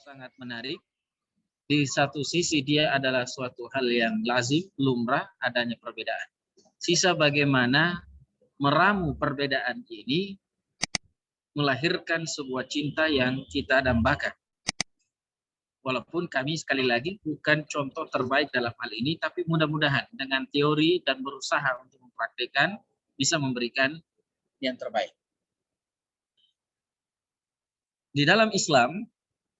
sangat menarik. Di satu sisi dia adalah suatu hal yang lazim, lumrah adanya perbedaan. Sisa bagaimana meramu perbedaan ini melahirkan sebuah cinta yang kita dambakan. Walaupun kami sekali lagi bukan contoh terbaik dalam hal ini, tapi mudah-mudahan dengan teori dan berusaha untuk mempraktikkan bisa memberikan yang terbaik. Di dalam Islam,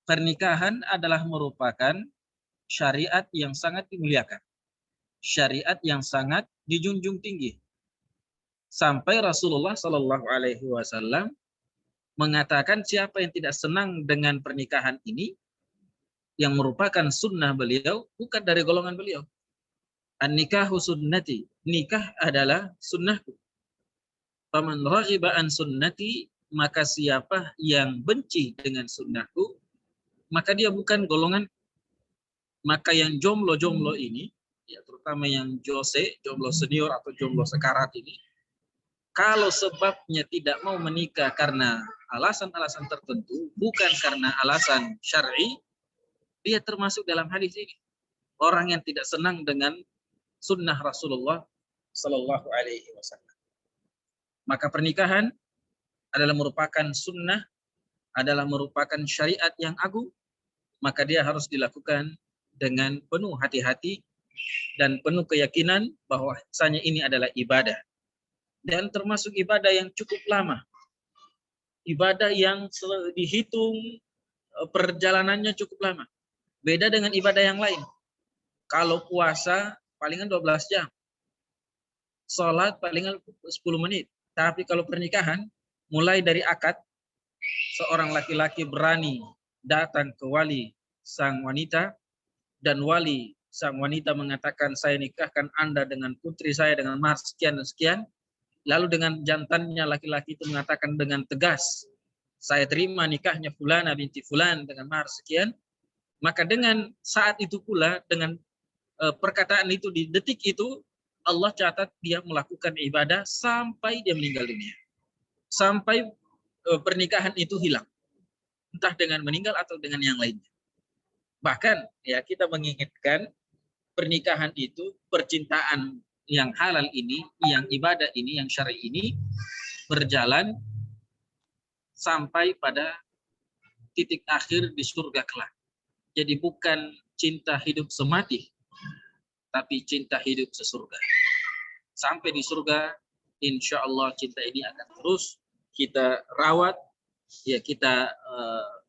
pernikahan adalah merupakan syariat yang sangat dimuliakan. Syariat yang sangat dijunjung tinggi. Sampai Rasulullah Shallallahu Alaihi Wasallam mengatakan siapa yang tidak senang dengan pernikahan ini, yang merupakan sunnah beliau, bukan dari golongan beliau. An-nikahu sunnati. Nikah adalah sunnahku. Faman raghiba an sunnati, maka siapa yang benci dengan sunnahku, maka dia bukan golongan. Maka yang jomblo-jomblo ini, ya terutama yang jomblo senior atau jomblo sekarat ini, kalau sebabnya tidak mau menikah karena alasan-alasan tertentu, bukan karena alasan syar'i, dia termasuk dalam hadis ini. Orang yang tidak senang dengan sunnah Rasulullah Sallallahu Alaihi Wasallam. Maka pernikahan adalah merupakan sunnah, adalah merupakan syariat yang agung, maka dia harus dilakukan dengan penuh hati-hati dan penuh keyakinan bahwasanya ini adalah ibadah. Dan termasuk ibadah yang cukup lama. Ibadah yang dihitung perjalanannya cukup lama. Beda dengan ibadah yang lain. Kalau puasa palingan 12 jam. Sholat palingan 10 menit. Tapi kalau pernikahan, mulai dari akad, seorang laki-laki berani datang ke wali sang wanita, dan wali sang wanita mengatakan, saya nikahkan Anda dengan putri saya dengan mahar sekian dan sekian. Lalu dengan jantannya laki-laki itu mengatakan dengan tegas, saya terima nikahnya Fulana binti Fulan dengan mahar sekian. Maka dengan saat itu pula, dengan perkataan itu di detik itu, Allah catat dia melakukan ibadah sampai dia meninggal dunia. Sampai pernikahan itu hilang. Entah dengan meninggal atau dengan yang lainnya. Bahkan ya kita mengingatkan pernikahan itu, percintaan yang halal ini, yang ibadah ini, yang syar'i ini berjalan sampai pada titik akhir di surga kelak. Jadi bukan cinta hidup semati, tapi cinta hidup sesurga. Sampai di surga, insya Allah cinta ini akan terus kita rawat, ya kita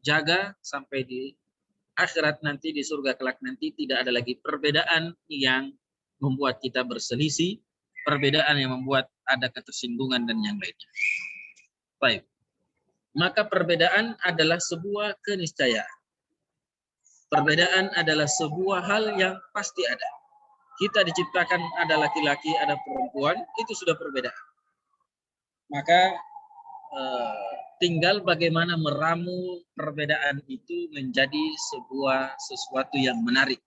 jaga sampai di akhirat nanti, di surga kelak nanti tidak ada lagi perbedaan yang membuat kita berselisih, perbedaan yang membuat ada ketersinggungan dan yang lainnya. Baik. Maka perbedaan adalah sebuah keniscayaan. Perbedaan adalah sebuah hal yang pasti ada. Kita diciptakan ada laki-laki, ada perempuan, itu sudah perbedaan. Maka tinggal bagaimana meramu perbedaan itu menjadi sesuatu yang menarik.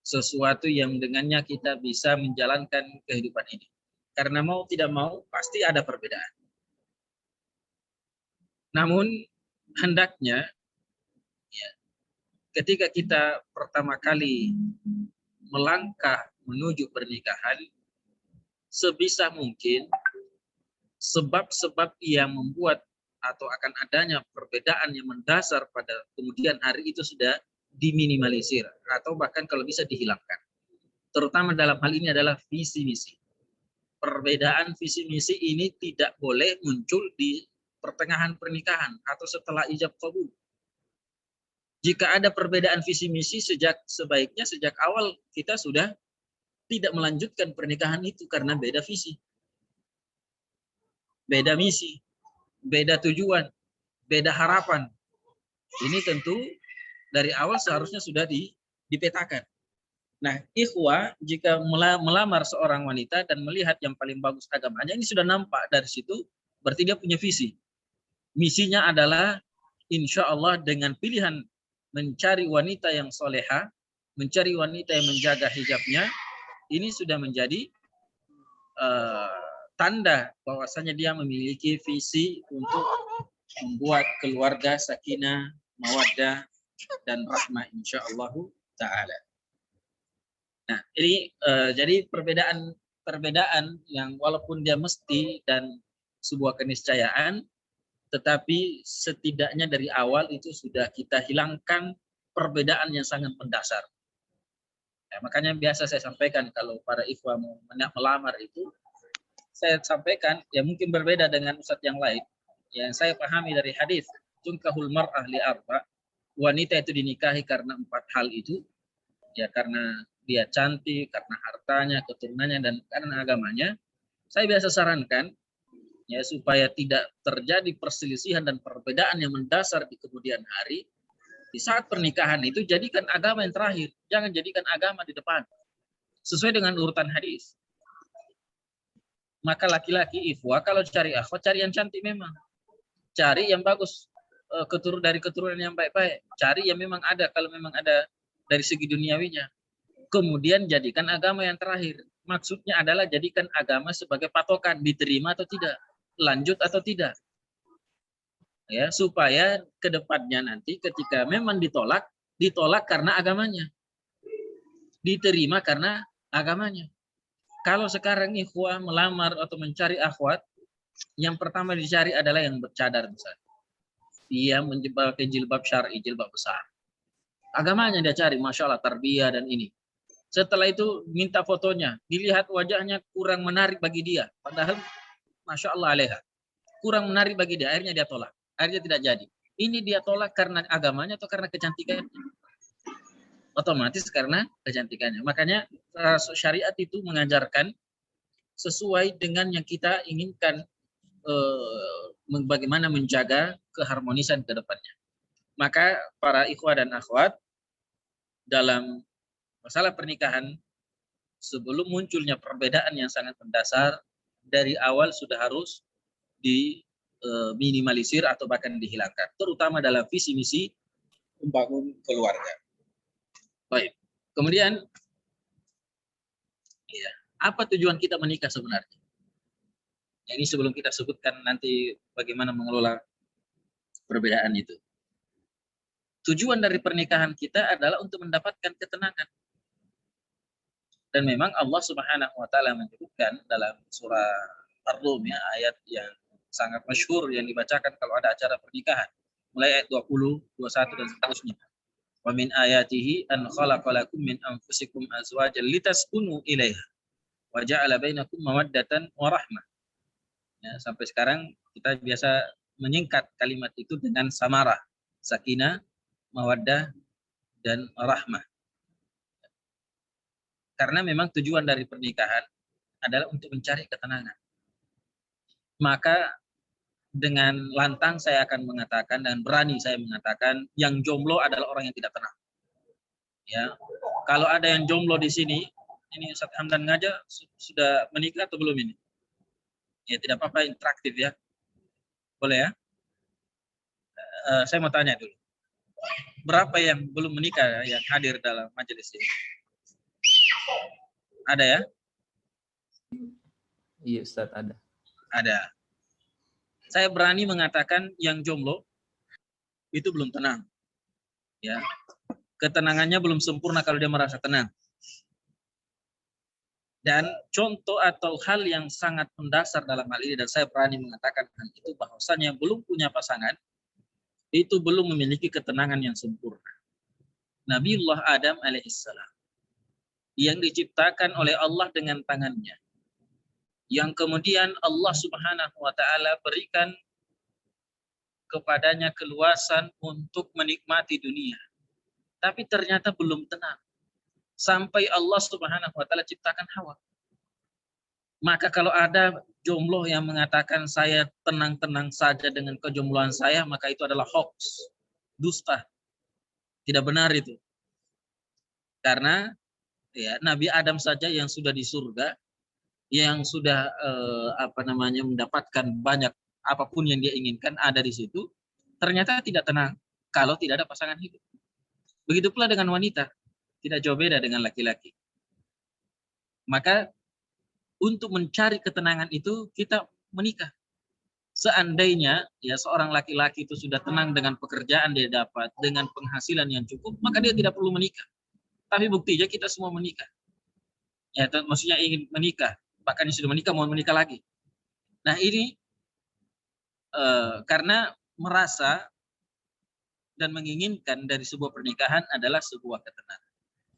Sesuatu yang dengannya kita bisa menjalankan kehidupan ini. Karena mau tidak mau, pasti ada perbedaan. Namun, hendaknya, ya, ketika kita pertama kali melangkah menuju pernikahan, sebisa mungkin sebab-sebab yang membuat atau akan adanya perbedaan yang mendasar pada kemudian hari itu sudah diminimalisir atau bahkan kalau bisa dihilangkan. Terutama dalam hal ini adalah visi misi. Perbedaan visi misi ini tidak boleh muncul di pertengahan pernikahan atau setelah ijab qabul. Jika ada perbedaan visi misi sebaiknya sejak awal kita sudah tidak melanjutkan pernikahan itu karena beda visi, beda misi, beda tujuan, beda harapan. Ini tentu dari awal seharusnya sudah dipetakan. Nah, ikhwah jika melamar seorang wanita dan melihat yang paling bagus agamanya, ini sudah nampak dari situ, berarti dia punya visi. Misinya adalah insya Allah dengan pilihan mencari wanita yang soleha, mencari wanita yang menjaga hijabnya, ini sudah menjadi tanda bahwasanya dia memiliki visi untuk membuat keluarga sakinah, mawaddah, dan rahmah insyaallah taala. Nah, ini jadi perbedaan yang walaupun dia mesti dan sebuah keniscayaan, tetapi setidaknya dari awal itu sudah kita hilangkan perbedaan yang sangat mendasar. Ya, makanya biasa saya sampaikan kalau para ikhwah mau melamar itu, saya sampaikan ya mungkin berbeda dengan ustadz yang lain. Yang saya pahami dari hadis, tunkahul mar'ah li arba, wanita itu dinikahi karena 4 hal itu, ya karena dia cantik, karena hartanya, keturunannya, dan karena agamanya. Saya biasa sarankan ya supaya tidak terjadi perselisihan dan perbedaan yang mendasar di kemudian hari. Di saat pernikahan itu jadikan agama yang terakhir, jangan jadikan agama di depan. Sesuai dengan urutan hadis. Maka laki-laki ikhwah kalau cari akhwat cari yang cantik memang. Cari yang bagus dari keturunan yang baik-baik. Cari yang memang ada kalau memang ada dari segi duniawinya. Kemudian jadikan agama yang terakhir. Maksudnya adalah jadikan agama sebagai patokan, diterima atau tidak, lanjut atau tidak. Ya, supaya kedepannya nanti ketika memang ditolak karena agamanya. Diterima karena agamanya. Kalau sekarang ikhwah melamar atau mencari akhwat, yang pertama dicari adalah yang bercadar misalnya. Dia pakai jilbab syar'i, jilbab besar. Agamanya dia cari, masya Allah, tarbiyah dan ini. Setelah itu minta fotonya, dilihat wajahnya kurang menarik bagi dia. Padahal, masya Allah alaiha, kurang menarik bagi dia, akhirnya dia tolak. Akhirnya tidak jadi. Ini dia tolak karena agamanya atau karena kecantikannya? Otomatis karena kecantikannya. Makanya syariat itu mengajarkan sesuai dengan yang kita inginkan, bagaimana menjaga keharmonisan ke depannya. Maka para ikhwah dan akhwat dalam masalah pernikahan, sebelum munculnya perbedaan yang sangat mendasar, dari awal sudah harus diminimalisir atau bahkan dihilangkan, terutama dalam visi misi membangun keluarga. Baik. Kemudian, ya, apa tujuan kita menikah sebenarnya? Ini sebelum kita sebutkan nanti bagaimana mengelola perbedaan itu. Tujuan dari pernikahan kita adalah untuk mendapatkan ketenangan. Dan memang Allah Subhanahu wa taala menyebutkan dalam surah Ar-Rum, ya, ayat yang sangat masyhur yang dibacakan kalau ada acara pernikahan. Mulai ayat 20, 21 dan seterusnya. Wa min ayatihi an khalaqalakum min anfusikum azwajan litaskunu ilaiha wa ja'ala bainakum mawaddatan wa rahmah. Ya, sampai sekarang kita biasa menyingkat kalimat itu dengan samarah, sakinah, mawaddah, dan rahmah. Karena memang tujuan dari pernikahan adalah untuk mencari ketenangan. Maka dengan lantang saya akan mengatakan dan berani saya mengatakan yang jomblo adalah orang yang tidak tenang. Ya, kalau ada yang jomblo di sini, ini Ustaz Hamdan Ngaja sudah menikah atau belum ini? Ya tidak apa-apa, interaktif ya, boleh ya. Saya mau tanya dulu, berapa yang belum menikah yang hadir dalam majelis ini? Ada ya? Iya Ustaz, ada. Ada. Saya berani mengatakan yang jomblo itu belum tenang. Ya. Ketenangannya belum sempurna kalau dia merasa tenang. Dan contoh atau hal yang sangat mendasar dalam hal ini, dan saya berani mengatakan hal itu, bahwasanya yang belum punya pasangan itu belum memiliki ketenangan yang sempurna. Nabiullah Adam alaihissalam yang diciptakan oleh Allah dengan tangannya, yang kemudian Allah Subhanahu wa taala berikan kepadanya keluasan untuk menikmati dunia. Tapi ternyata belum tenang. Sampai Allah Subhanahu wa taala ciptakan Hawa. Maka kalau ada jomblo yang mengatakan saya tenang-tenang saja dengan kejombloan saya, maka itu adalah hoax, dusta. Tidak benar itu. Karena ya Nabi Adam saja yang sudah di surga, yang sudah mendapatkan banyak apapun yang dia inginkan ada di situ, ternyata tidak tenang kalau tidak ada pasangan hidup. Begitu pula dengan wanita, tidak jauh beda dengan laki-laki. Maka untuk mencari ketenangan itu kita menikah. Seandainya ya seorang laki-laki itu sudah tenang dengan pekerjaan dia dapat, dengan penghasilan yang cukup, maka dia tidak perlu menikah. Tapi buktinya kita semua menikah. Ya, maksudnya ingin menikah, bahkan yang sudah menikah mau menikah lagi. Nah ini karena merasa dan menginginkan dari sebuah pernikahan adalah sebuah ketenangan.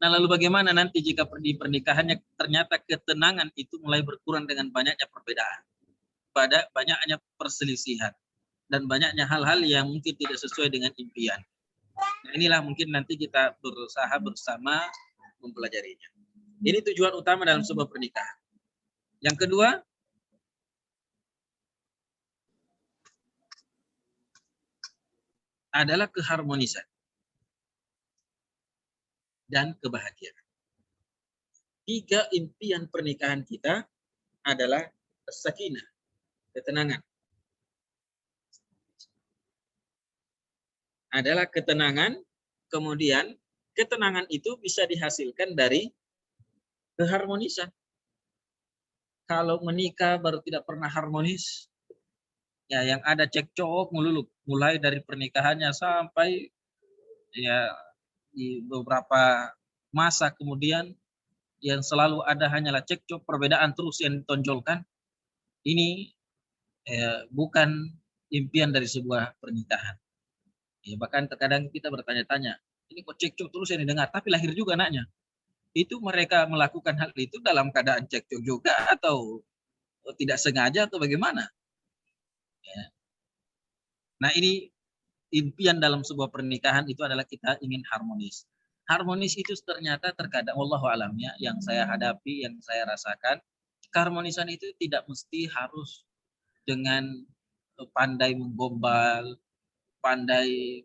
Nah lalu bagaimana nanti jika di pernikahannya ternyata ketenangan itu mulai berkurang dengan banyaknya perbedaan, pada banyaknya perselisihan, dan banyaknya hal-hal yang mungkin tidak sesuai dengan impian. Nah, inilah mungkin nanti kita berusaha bersama mempelajarinya. Ini tujuan utama dalam sebuah pernikahan. Yang kedua, adalah keharmonisan dan kebahagiaan. 3 impian pernikahan kita adalah sakinah, ketenangan. Adalah ketenangan, kemudian ketenangan itu bisa dihasilkan dari keharmonisan. Kalau menikah baru tidak pernah harmonis, ya yang ada cekcok melulu, mulai dari pernikahannya sampai ya di beberapa masa kemudian yang selalu ada hanyalah cekcok, perbedaan terus yang ditonjolkan. Ini bukan impian dari sebuah pernikahan. Ya, bahkan terkadang kita bertanya-tanya, ini kok cekcok terus yang didengar, tapi lahir juga anaknya. Itu mereka melakukan hal itu dalam keadaan cekcok juga atau tidak sengaja atau bagaimana? Ya. Nah ini impian dalam sebuah pernikahan itu adalah kita ingin harmonis. Harmonis itu ternyata terkadang wallahu alam ya, yang saya hadapi, yang saya rasakan, keharmonisan itu tidak mesti harus dengan pandai menggombal, pandai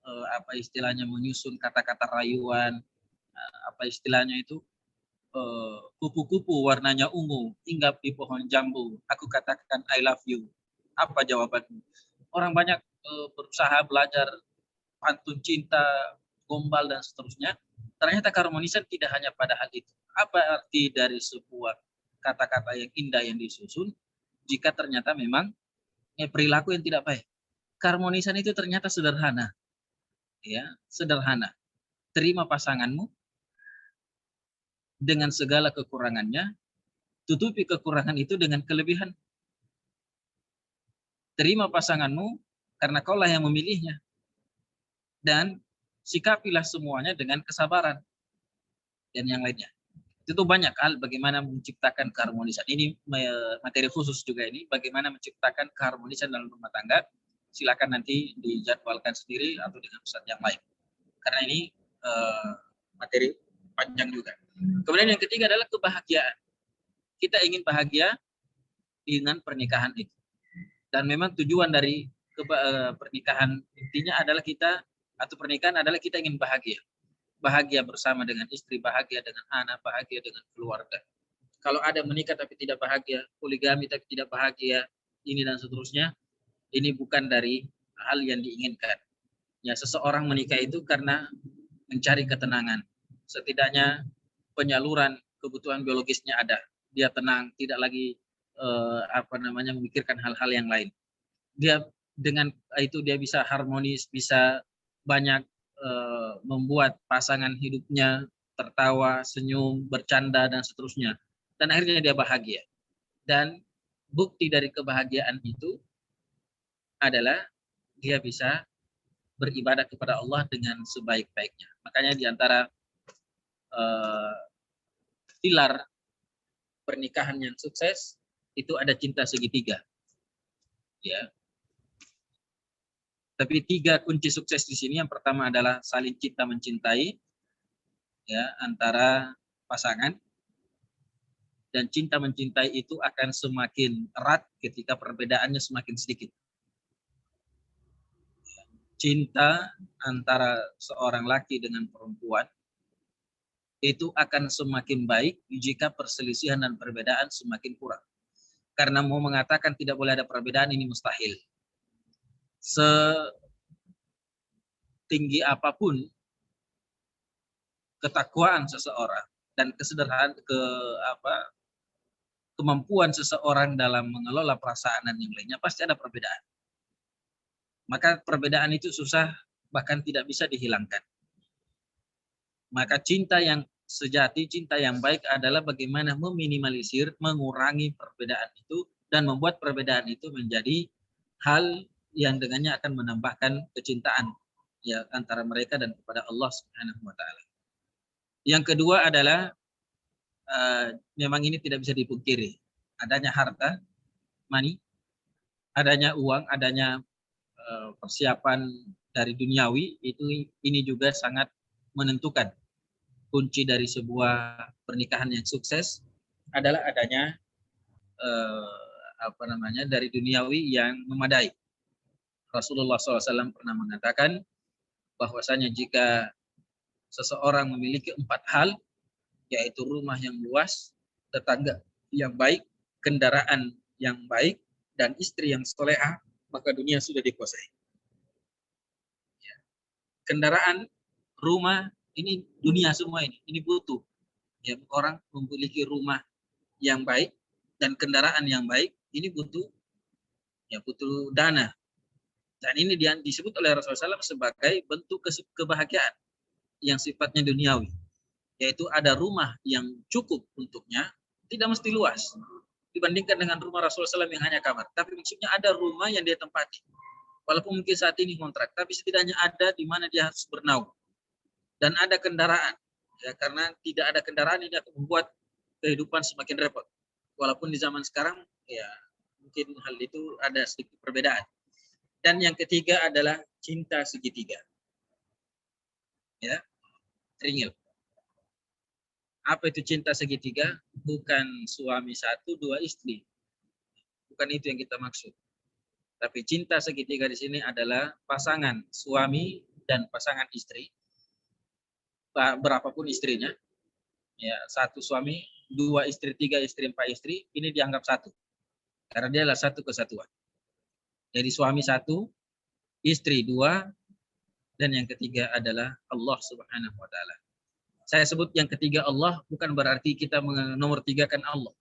apa istilahnya menyusun kata-kata rayuan, apa istilahnya itu kupu-kupu warnanya ungu hinggap di pohon jambu. Aku katakan I love you. Apa jawabanmu? Orang banyak berusaha belajar pantun cinta, gombal dan seterusnya. Ternyata keharmonisan tidak hanya pada hal itu. Apa arti dari sebuah kata-kata yang indah yang disusun jika ternyata memang perilaku yang tidak baik? Keharmonisan itu ternyata sederhana. Ya, sederhana. Terima pasanganmu dengan segala kekurangannya, tutupi kekurangan itu dengan kelebihan. Terima pasanganmu karena kaulah yang memilihnya. Dan sikapilah semuanya dengan kesabaran dan yang lainnya. Itu banyak hal bagaimana menciptakan keharmonisan. Ini materi khusus juga ini, bagaimana menciptakan keharmonisan dalam rumah tangga. Silakan nanti dijadwalkan sendiri atau dengan ustaz yang lain. Karena ini materi panjang juga. Kemudian yang ketiga adalah kebahagiaan. Kita ingin bahagia dengan pernikahan itu. Dan memang tujuan dari pernikahan intinya adalah kita, atau pernikahan adalah kita ingin bahagia. Bahagia bersama dengan istri, bahagia dengan anak, bahagia dengan keluarga. Kalau ada menikah tapi tidak bahagia, poligami tapi tidak bahagia, ini dan seterusnya, ini bukan dari hal yang diinginkan. Ya, seseorang menikah itu karena mencari ketenangan. Setidaknya penyaluran kebutuhan biologisnya ada. Dia tenang, tidak lagi memikirkan hal-hal yang lain. Dia dengan itu dia bisa harmonis, bisa banyak membuat pasangan hidupnya tertawa, senyum, bercanda dan seterusnya. Dan akhirnya dia bahagia. Dan bukti dari kebahagiaan itu adalah dia bisa beribadah kepada Allah dengan sebaik-baiknya. Makanya di antara pilar pernikahan yang sukses itu ada cinta segitiga. Ya. Tapi 3 kunci sukses di sini, yang pertama adalah saling cinta mencintai ya antara pasangan, dan cinta mencintai itu akan semakin erat ketika perbedaannya semakin sedikit. Cinta antara seorang laki dengan perempuan itu akan semakin baik jika perselisihan dan perbedaan semakin kurang. Karena mau mengatakan tidak boleh ada perbedaan ini mustahil. Setinggi apapun ketakwaan seseorang dan kesederhanaan kemampuan seseorang dalam mengelola perasaan dan yang lainnya, pasti ada perbedaan. Maka perbedaan itu susah, bahkan tidak bisa dihilangkan. Maka cinta yang sejati, cinta yang baik adalah bagaimana meminimalisir, mengurangi perbedaan itu, dan membuat perbedaan itu menjadi hal yang dengannya akan menambahkan kecintaan ya antara mereka dan kepada Allah Subhanahu wa taala. Yang kedua adalah memang ini tidak bisa dipungkiri. Adanya harta, money, adanya uang, adanya persiapan dari duniawi, ini juga sangat menentukan. Kunci dari sebuah pernikahan yang sukses adalah adanya dari duniawi yang memadai. Rasulullah SAW pernah mengatakan bahwasanya jika seseorang memiliki 4 hal, yaitu rumah yang luas, tetangga yang baik, kendaraan yang baik, dan istri yang solehah, maka dunia sudah dikuasai. Ya. Kendaraan, rumah, ini dunia semua ini butuh. Ya, orang memiliki rumah yang baik dan kendaraan yang baik, ini butuh dana. Dan ini disebut oleh Rasulullah SAW sebagai bentuk kebahagiaan yang sifatnya duniawi. Yaitu ada rumah yang cukup untuknya, tidak mesti luas dibandingkan dengan rumah Rasulullah SAW yang hanya kamar. Tapi maksudnya ada rumah yang dia tempati. Walaupun mungkin saat ini kontrak, tapi setidaknya ada di mana dia harus bernaung. Dan ada kendaraan. Ya, karena tidak ada kendaraan ini akan membuat kehidupan semakin repot. Walaupun di zaman sekarang, ya mungkin hal itu ada sedikit perbedaan. Dan yang ketiga adalah cinta segitiga. Ya, Ringil. Apa itu cinta segitiga? Bukan suami 1, 2 istri. Bukan itu yang kita maksud. Tapi cinta segitiga di sini adalah pasangan suami dan pasangan istri. Berapapun istrinya. Ya, 1 suami, 2 istri, 3 istri, 4 istri, ini dianggap 1. Karena dia adalah satu kesatuan. Jadi suami 1, istri 2, dan yang ketiga adalah Allah Subhanahu wa taala. Saya sebut yang ketiga Allah bukan berarti kita menomor-tigakan Allah.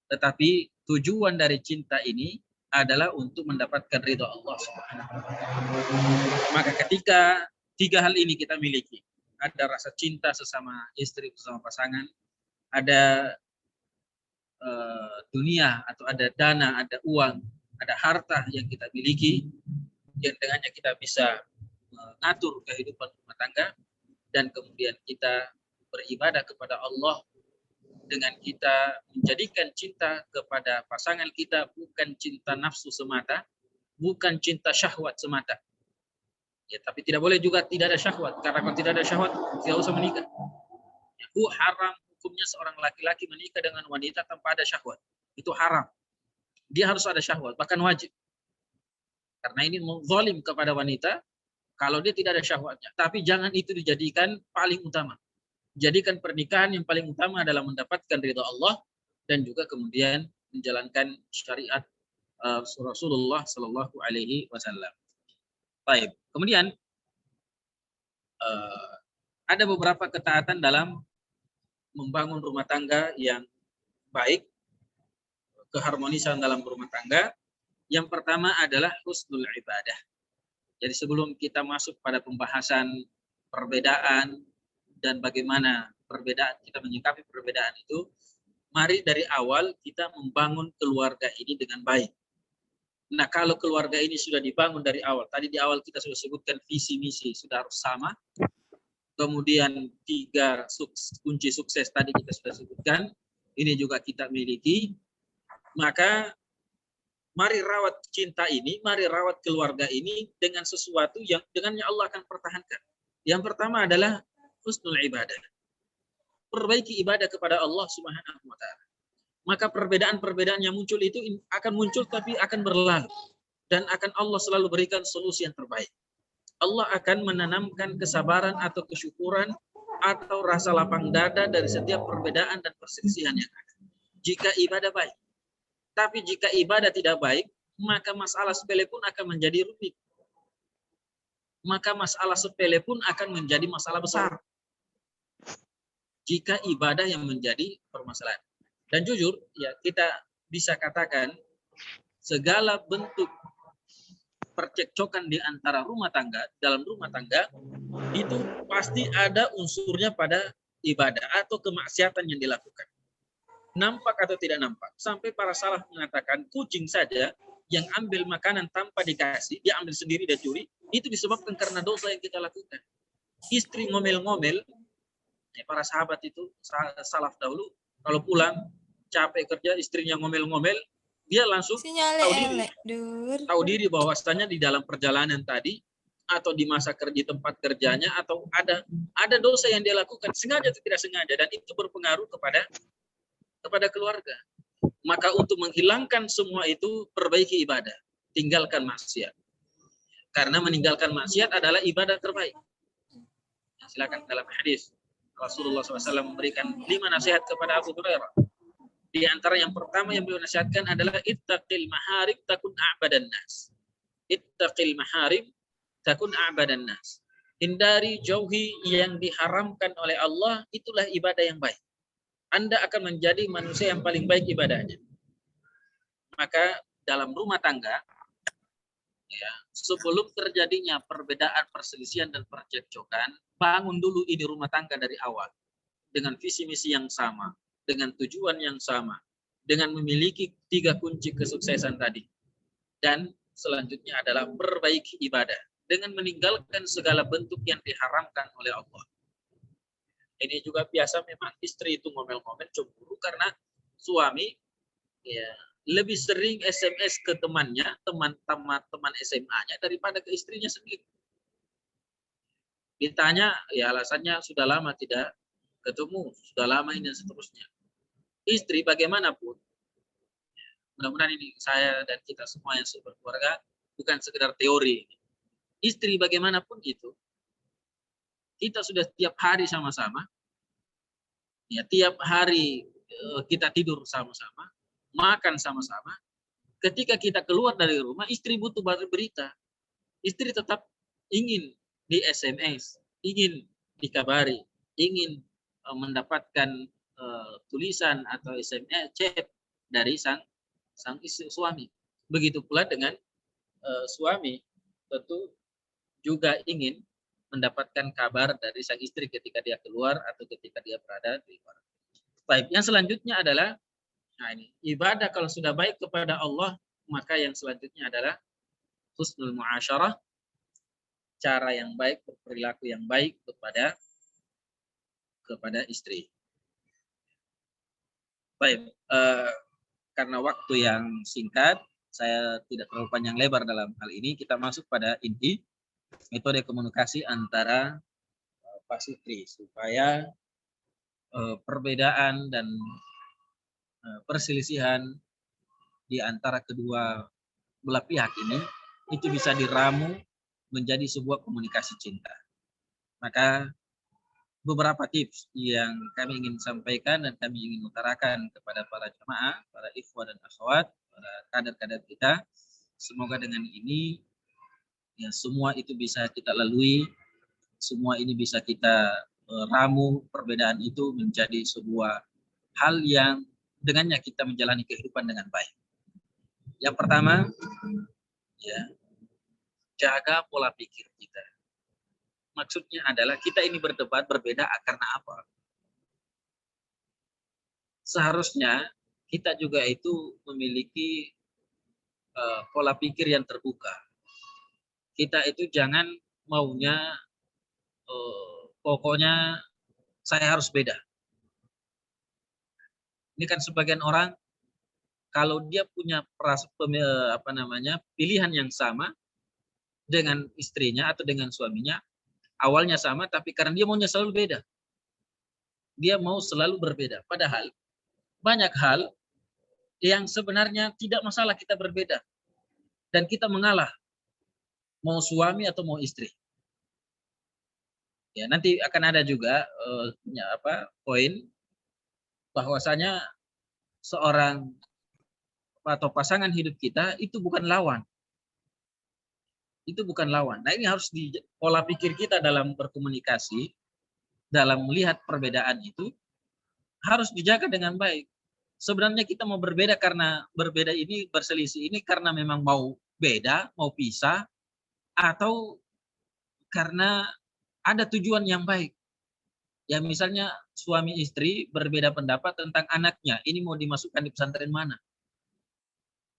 Tetapi tujuan dari cinta ini adalah untuk mendapatkan ridha Allah Subhanahu wa taala. Maka ketika 3 hal ini kita miliki, ada rasa cinta sesama istri, sesama pasangan, ada dunia atau ada dana, ada uang, ada harta yang kita miliki, yang dengannya kita bisa mengatur kehidupan rumah tangga, dan kemudian kita beribadah kepada Allah dengan kita menjadikan cinta kepada pasangan kita bukan cinta nafsu semata, bukan cinta syahwat semata. Ya, tapi tidak boleh juga tidak ada syahwat, karena kalau tidak ada syahwat tidak usah menikah. Ya, haram hukumnya seorang laki-laki menikah dengan wanita tanpa ada syahwat. Itu haram. Dia harus ada syahwat, bahkan wajib. Karena ini zalim kepada wanita kalau dia tidak ada syahwatnya. Tapi jangan itu dijadikan paling utama. Jadikan pernikahan yang paling utama adalah mendapatkan ridha Allah dan juga kemudian menjalankan syariat Rasulullah Sallallahu Alaihi Wasallam. Baik. Kemudian ada beberapa ketaatan dalam membangun rumah tangga yang baik, keharmonisan dalam rumah tangga. Yang pertama adalah husnul ibadah. Jadi sebelum kita masuk pada pembahasan perbedaan dan bagaimana perbedaan kita menyikapi perbedaan itu, mari dari awal kita membangun keluarga ini dengan baik. Nah, kalau keluarga ini sudah dibangun dari awal, tadi di awal kita sudah sebutkan visi misi sudah harus sama. Kemudian 3 kunci sukses tadi kita sudah sebutkan, ini juga kita miliki. Maka mari rawat cinta ini, mari rawat keluarga ini dengan sesuatu yang dengannya Allah akan pertahankan. Yang pertama adalah husnul ibadah. Perbaiki ibadah kepada Allah Subhanahu wa taala. Maka perbedaan-perbedaan yang muncul itu akan muncul tapi akan berlalu. Dan akan Allah selalu berikan solusi yang terbaik. Allah akan menanamkan kesabaran atau kesyukuran atau rasa lapang dada dari setiap perbedaan dan perselisihan yang ada. Jika ibadah baik. Tapi jika ibadah tidak baik, maka masalah sepele pun akan menjadi rumit. Maka masalah sepele pun akan menjadi masalah besar. Jika ibadah yang menjadi permasalahan. Dan jujur, ya kita bisa katakan segala bentuk percekcokan di antara rumah tangga, dalam rumah tangga, itu pasti ada unsurnya pada ibadah atau kemaksiatan yang dilakukan. Nampak atau tidak nampak. Sampai para salaf mengatakan kucing saja yang ambil makanan tanpa dikasih, dia ambil sendiri dan curi, itu disebabkan karena dosa yang kita lakukan. Istri ngomel-ngomel, ya para sahabat itu, salaf dahulu, kalau pulang capek kerja, istrinya ngomel-ngomel, dia langsung tahu diri bahwasanya di dalam perjalanan tadi atau di masa kerja di tempat kerjanya atau ada dosa yang dia lakukan sengaja atau tidak sengaja, dan itu berpengaruh kepada keluarga. Maka untuk menghilangkan semua itu, perbaiki ibadah, tinggalkan maksiat. Karena meninggalkan maksiat adalah ibadah terbaik. Silakan, dalam hadis Rasulullah SAW memberikan 5 nasihat kepada Abu Hurairah. Di antara yang pertama yang beliau nasihatkan adalah ittaqil maharim takun a'badan nas. Ittaqil maharim takun a'badan nas. Hindari, jauhi yang diharamkan oleh Allah, itulah ibadah yang baik. Anda akan menjadi manusia yang paling baik ibadahnya. Maka dalam rumah tangga, ya, sebelum terjadinya perbedaan, perselisihan dan percekcokan, bangun dulu ini rumah tangga dari awal dengan visi misi yang sama, dengan tujuan yang sama, dengan memiliki 3 kunci kesuksesan tadi. Dan selanjutnya adalah perbaiki ibadah dengan meninggalkan segala bentuk yang diharamkan oleh Allah. Ini juga biasa memang istri itu ngomel-ngomel, cemburu karena suami ya lebih sering SMS ke temannya, teman SMA-nya daripada ke istrinya sendiri. Ditanya, ya alasannya sudah lama tidak ketemu, sudah lama ini dan seterusnya. Istri bagaimanapun, mudah-mudahan ini saya dan kita semua yang berkeluarga bukan sekedar teori. Istri bagaimanapun itu, kita sudah tiap hari sama-sama, ya tiap hari kita tidur sama-sama, makan sama-sama. Ketika kita keluar dari rumah, istri butuh berita. Istri tetap ingin di SMS, ingin dikabari, ingin mendapatkan tulisan atau SMS chat dari sang istri, suami. Begitu pula dengan suami, tentu juga ingin mendapatkan kabar dari sang istri ketika dia keluar atau ketika dia berada di luar. Baik, yang selanjutnya adalah, nah ini, ibadah kalau sudah baik kepada Allah, maka yang selanjutnya adalah husnul muasyarah, cara yang baik, perilaku yang baik kepada istri. Baik, karena waktu yang singkat, saya tidak terlalu panjang lebar dalam hal ini. Kita masuk pada inti metode komunikasi antara Pak Sutri supaya perbedaan dan perselisihan di antara kedua belah pihak ini itu bisa diramu menjadi sebuah komunikasi cinta. Maka beberapa tips yang kami ingin sampaikan dan kami ingin utarakan kepada para jemaah, para ikhwah dan akhwat, para kader-kader kita. Semoga dengan ini ya semua itu bisa kita lalui, semua ini bisa kita ramu, perbedaan itu menjadi sebuah hal yang dengannya kita menjalani kehidupan dengan baik. Yang pertama, ya, jaga pola pikir kita. Maksudnya adalah kita ini berdebat berbeda karena apa? Seharusnya kita juga itu memiliki pola pikir yang terbuka. Kita itu jangan maunya pokoknya saya harus beda. Ini kan sebagian orang kalau dia punya pilihan yang sama dengan istrinya atau dengan suaminya, awalnya sama tapi karena dia maunya selalu beda. Dia mau selalu berbeda. Padahal banyak hal yang sebenarnya tidak masalah kita berbeda. Dan kita mengalah. Mau suami atau mau istri. Ya, nanti akan ada juga poin bahwasanya seorang atau pasangan hidup kita itu bukan lawan. Itu bukan lawan. Nah, ini harus di pola pikir kita dalam berkomunikasi, dalam melihat perbedaan itu harus dijaga dengan baik. sebenarnya kita mau berbeda karena berbeda ini, berselisih ini karena memang mau beda, mau pisah, atau karena ada tujuan yang baik. Ya misalnya suami istri berbeda pendapat tentang anaknya, ini mau dimasukkan di pesantren mana.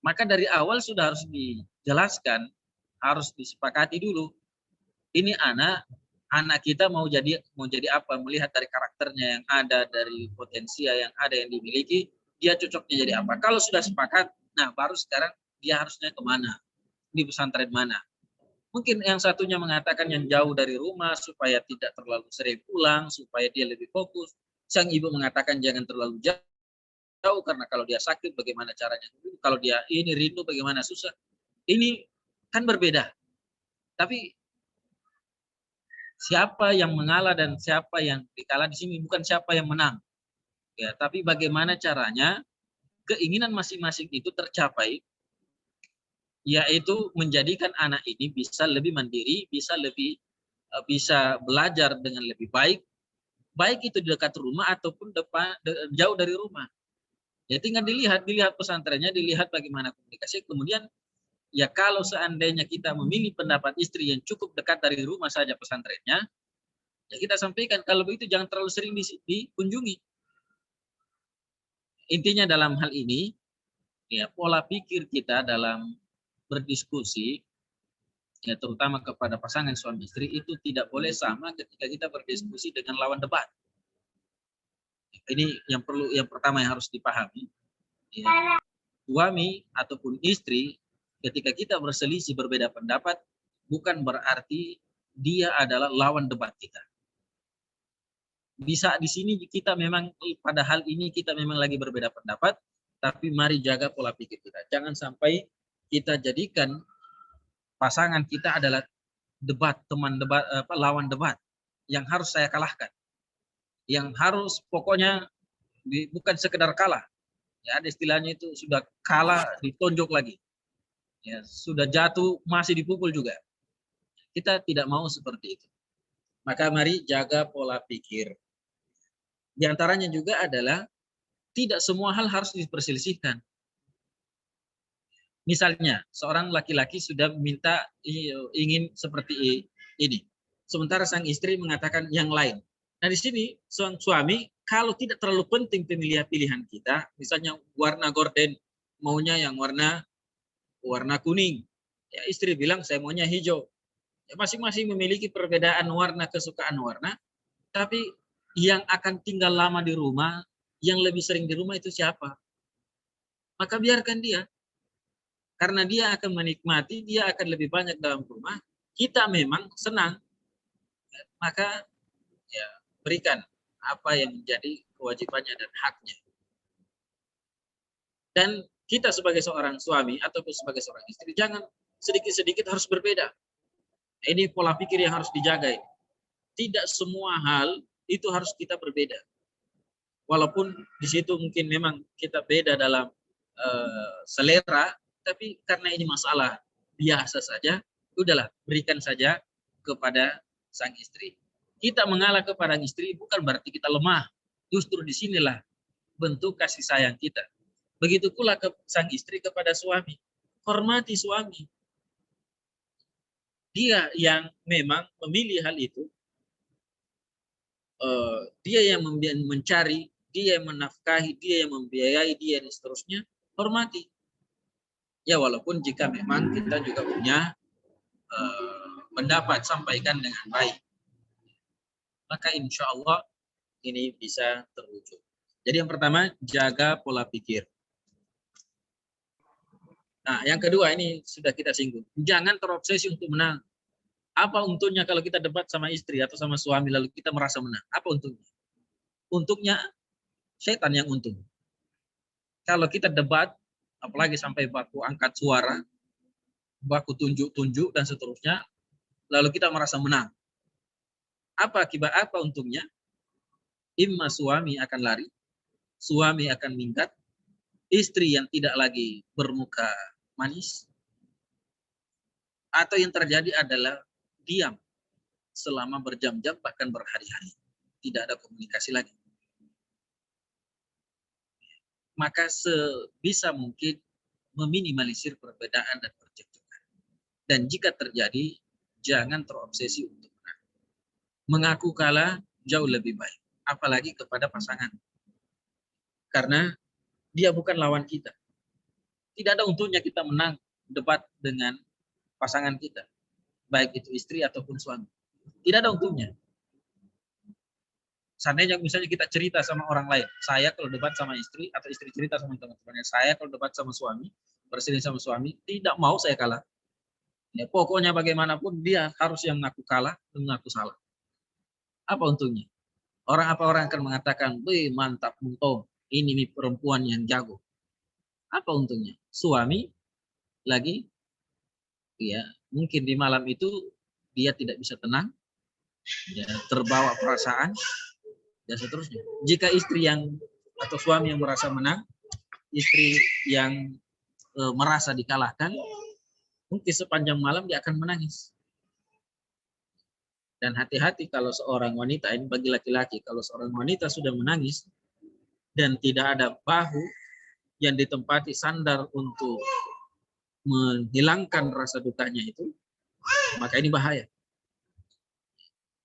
Maka dari awal sudah harus dijelaskan, harus disepakati dulu. Ini anak kita mau jadi apa, melihat dari karakternya yang ada, dari potensial yang ada yang dimiliki, dia cocoknya jadi apa. Kalau sudah sepakat, nah baru sekarang dia harusnya kemana, di pesantren mana. Mungkin yang satunya mengatakan yang jauh dari rumah supaya tidak terlalu sering pulang, supaya dia lebih fokus. Sang ibu mengatakan jangan terlalu jauh karena kalau dia sakit bagaimana caranya. Kalau dia ini rindu bagaimana susah. Ini kan berbeda. Tapi siapa yang mengalah dan siapa yang dikalah di sini bukan siapa yang menang. Ya, tapi bagaimana caranya keinginan masing-masing itu tercapai, yaitu menjadikan anak ini bisa lebih mandiri, bisa belajar dengan lebih baik, baik itu di dekat rumah ataupun jauh dari rumah. Ya tinggal dilihat pesantrennya, dilihat bagaimana komunikasi. Kemudian ya kalau seandainya kita memilih pendapat istri yang cukup dekat dari rumah saja pesantrennya, ya kita sampaikan kalau begitu jangan terlalu sering dikunjungi. Intinya dalam hal ini, ya pola pikir kita dalam berdiskusi, ya terutama kepada pasangan suami istri itu tidak boleh sama ketika kita berdiskusi dengan lawan debat. Ini yang pertama yang harus dipahami. Ya, suami ataupun istri ketika kita berselisih berbeda pendapat bukan berarti dia adalah lawan debat kita. Bisa di sini kita memang pada hal ini kita memang lagi berbeda pendapat, tapi mari jaga pola pikir kita. Jangan sampai kita jadikan pasangan kita adalah teman debat, lawan debat yang harus saya kalahkan. Yang harus pokoknya bukan sekedar kalah. Ya, ada istilahnya itu sudah kalah ditonjok lagi. Ya, sudah jatuh masih dipukul juga. Kita tidak mau seperti itu. Maka mari jaga pola pikir. Di antaranya juga adalah tidak semua hal harus diperselisihkan. Misalnya, seorang laki-laki sudah minta ingin seperti ini. Sementara sang istri mengatakan yang lain. Nah, di sini sang suami kalau tidak terlalu penting pilihan kita, misalnya warna gorden maunya yang warna kuning. Ya, istri bilang saya maunya hijau. Ya, masing-masing memiliki perbedaan warna, kesukaan warna, tapi yang akan tinggal lama di rumah, yang lebih sering di rumah itu siapa? Maka biarkan dia. Karena dia akan menikmati, dia akan lebih banyak dalam rumah. Kita memang senang. Maka ya berikan apa yang menjadi kewajibannya dan haknya. Dan kita sebagai seorang suami ataupun sebagai seorang istri, jangan sedikit-sedikit harus berbeda. Ini pola pikir yang harus dijaga. Tidak semua hal itu harus kita berbeda. Walaupun di situ mungkin memang kita beda dalam selera, tapi karena ini masalah biasa saja, udahlah berikan saja kepada sang istri. Kita mengalah kepada istri bukan berarti kita lemah. Justru disinilah bentuk kasih sayang kita. Begitu pula ke sang istri kepada suami. Hormati suami. Dia yang memang memilih hal itu. Dia yang mencari, dia yang menafkahi, dia yang membiayai, dia dan seterusnya. Hormati. Ya walaupun jika memang kita juga punya pendapat, sampaikan dengan baik. Maka insya Allah ini bisa terwujud. Jadi yang pertama, jaga pola pikir. Nah, yang kedua ini sudah kita singgung. Jangan terobsesi untuk menang. Apa untungnya kalau kita debat sama istri atau sama suami lalu kita merasa menang? Apa untungnya? Untungnya setan yang untung. Kalau kita debat, apalagi sampai baku angkat suara, baku tunjuk-tunjuk dan seterusnya, lalu kita merasa menang. Apa akibat, apa untungnya? Imma suami akan lari, suami akan minggat, istri yang tidak lagi bermuka manis, atau yang terjadi adalah diam selama berjam-jam bahkan berhari-hari. Tidak ada komunikasi lagi. maka sebisa mungkin meminimalisir perbedaan dan percekcokan. Dan jika terjadi, jangan terobsesi untuk menang. Mengaku kalah jauh lebih baik, apalagi kepada pasangan. Karena dia bukan lawan kita. Tidak ada untungnya kita menang debat dengan pasangan kita, baik itu istri ataupun suami. Tidak ada untungnya. Seandainya misalnya kita cerita sama orang lain, saya kalau debat sama istri, atau istri cerita sama teman-temannya, saya kalau debat sama suami, berselisih sama suami, tidak mau saya kalah. Ya, pokoknya bagaimanapun dia harus yang mengaku kalah dan mengaku salah. Apa untungnya? Apa orang akan mengatakan, wih mantap untung, ini perempuan yang jago. Apa untungnya? Suami lagi, ya mungkin di malam itu dia tidak bisa tenang, ya, terbawa perasaan, dan seterusnya. Jika istri yang atau suami yang merasa menang, istri yang merasa dikalahkan, mungkin sepanjang malam dia akan menangis. Dan hati-hati kalau seorang wanita, ini bagi laki-laki, kalau seorang wanita sudah menangis dan tidak ada bahu yang ditempati sandar untuk menghilangkan rasa dukanya itu, maka ini bahaya.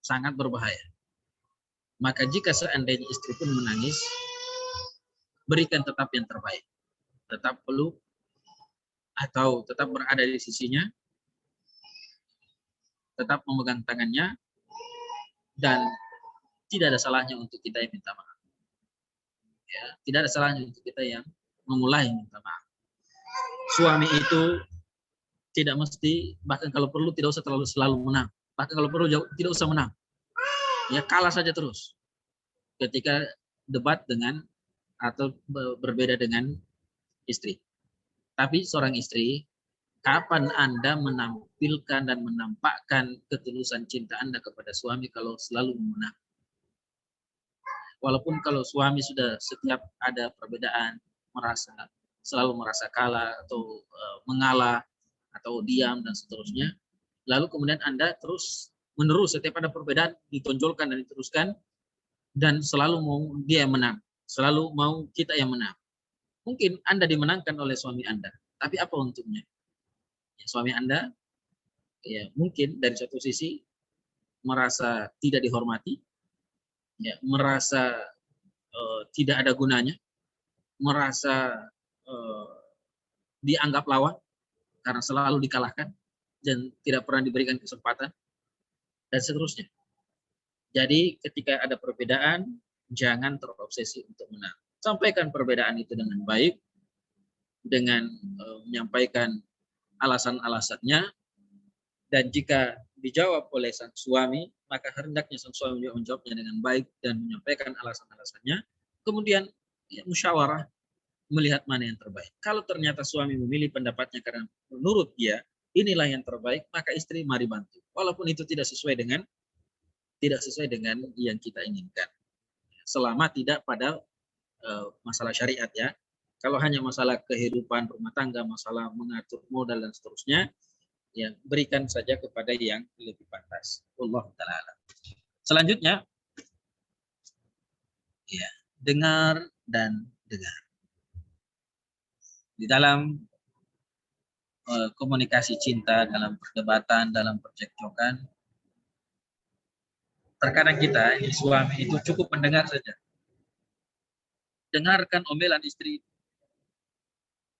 Sangat berbahaya. Maka jika seandainya istri pun menangis, berikan tetap yang terbaik. Tetap peluk atau tetap berada di sisinya, tetap memegang tangannya, dan tidak ada salahnya untuk kita yang minta maaf. Ya, tidak ada salahnya untuk kita yang memulai minta maaf. Suami itu tidak mesti, bahkan kalau perlu tidak usah selalu menang. Bahkan kalau perlu tidak usah menang. Ya kalah saja terus. Ketika debat dengan atau berbeda dengan istri. Tapi seorang istri, kapan Anda menampilkan dan menampakkan ketulusan cinta Anda kepada suami kalau selalu menang? Walaupun kalau suami sudah setiap ada perbedaan selalu merasa kalah atau mengalah atau diam dan seterusnya, lalu kemudian Anda terus menerus setiap ada perbedaan ditonjolkan dan diteruskan, dan selalu mau dia yang menang, selalu mau kita yang menang. Mungkin Anda dimenangkan oleh suami Anda, tapi apa untungnya? Ya, suami Anda ya mungkin dari satu sisi merasa tidak dihormati, ya, merasa tidak ada gunanya, merasa dianggap lawan karena selalu dikalahkan dan tidak pernah diberikan kesempatan, dan seterusnya. Jadi ketika ada perbedaan, jangan terobsesi untuk menang. Sampaikan perbedaan itu dengan baik, dengan menyampaikan alasan-alasannya, dan jika dijawab oleh sang suami, maka hendaknya sang suami menjawabnya dengan baik dan menyampaikan alasan-alasannya. Kemudian ya, musyawarah melihat mana yang terbaik. Kalau ternyata suami memilih pendapatnya karena menurut dia inilah yang terbaik, maka istri mari bantu. Walaupun itu tidak sesuai dengan yang kita inginkan. Selama tidak pada masalah syariat ya. Kalau hanya masalah kehidupan rumah tangga, masalah mengatur modal dan seterusnya, ya berikan saja kepada yang lebih pantas. Wallahu ta'ala. Selanjutnya, ya, dengar dan dengar. Di dalam komunikasi cinta, dalam perdebatan, dalam percekcokan, terkadang kita, suami itu cukup mendengar saja. Dengarkan omelan istri,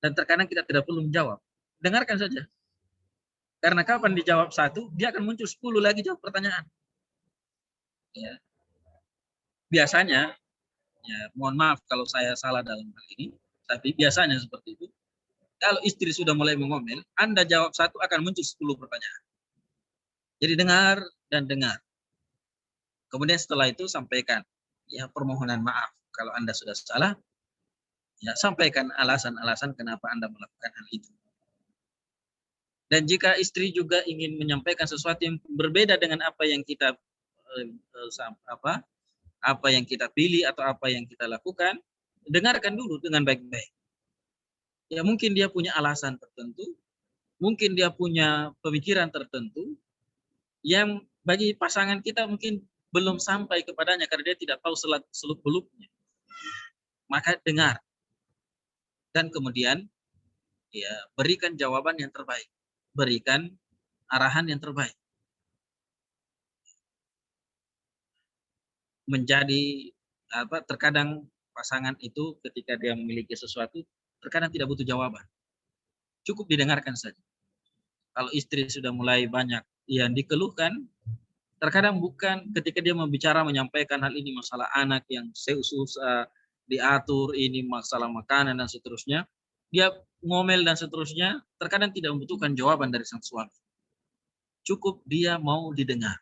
dan terkadang kita tidak perlu menjawab. Dengarkan saja. Karena kapan dijawab satu, dia akan muncul 10 lagi jawab pertanyaan. Ya. Biasanya, ya mohon maaf kalau saya salah dalam hal ini, tapi biasanya seperti itu. Kalau istri sudah mulai mengomel, Anda jawab satu akan muncul 10 pertanyaan. Jadi dengar dan dengar. Kemudian setelah itu sampaikan ya permohonan maaf kalau Anda sudah salah. Ya, sampaikan alasan-alasan kenapa Anda melakukan hal itu. Dan jika istri juga ingin menyampaikan sesuatu yang berbeda dengan apa yang kita apa yang kita pilih atau apa yang kita lakukan, dengarkan dulu dengan baik-baik. Ya mungkin dia punya alasan tertentu, mungkin dia punya pemikiran tertentu yang bagi pasangan kita mungkin belum sampai kepadanya karena dia tidak tahu seluk-beluknya. Maka dengar. dan kemudian ya berikan jawaban yang terbaik, berikan arahan yang terbaik. Menjadi terkadang pasangan itu ketika dia memiliki sesuatu terkadang tidak butuh jawaban, cukup didengarkan saja. Kalau istri sudah mulai banyak yang dikeluhkan, terkadang bukan ketika dia membicara menyampaikan hal ini masalah anak yang susah diatur, ini masalah makanan dan seterusnya, dia ngomel dan seterusnya, terkadang tidak membutuhkan jawaban dari sang suami. Cukup dia mau didengar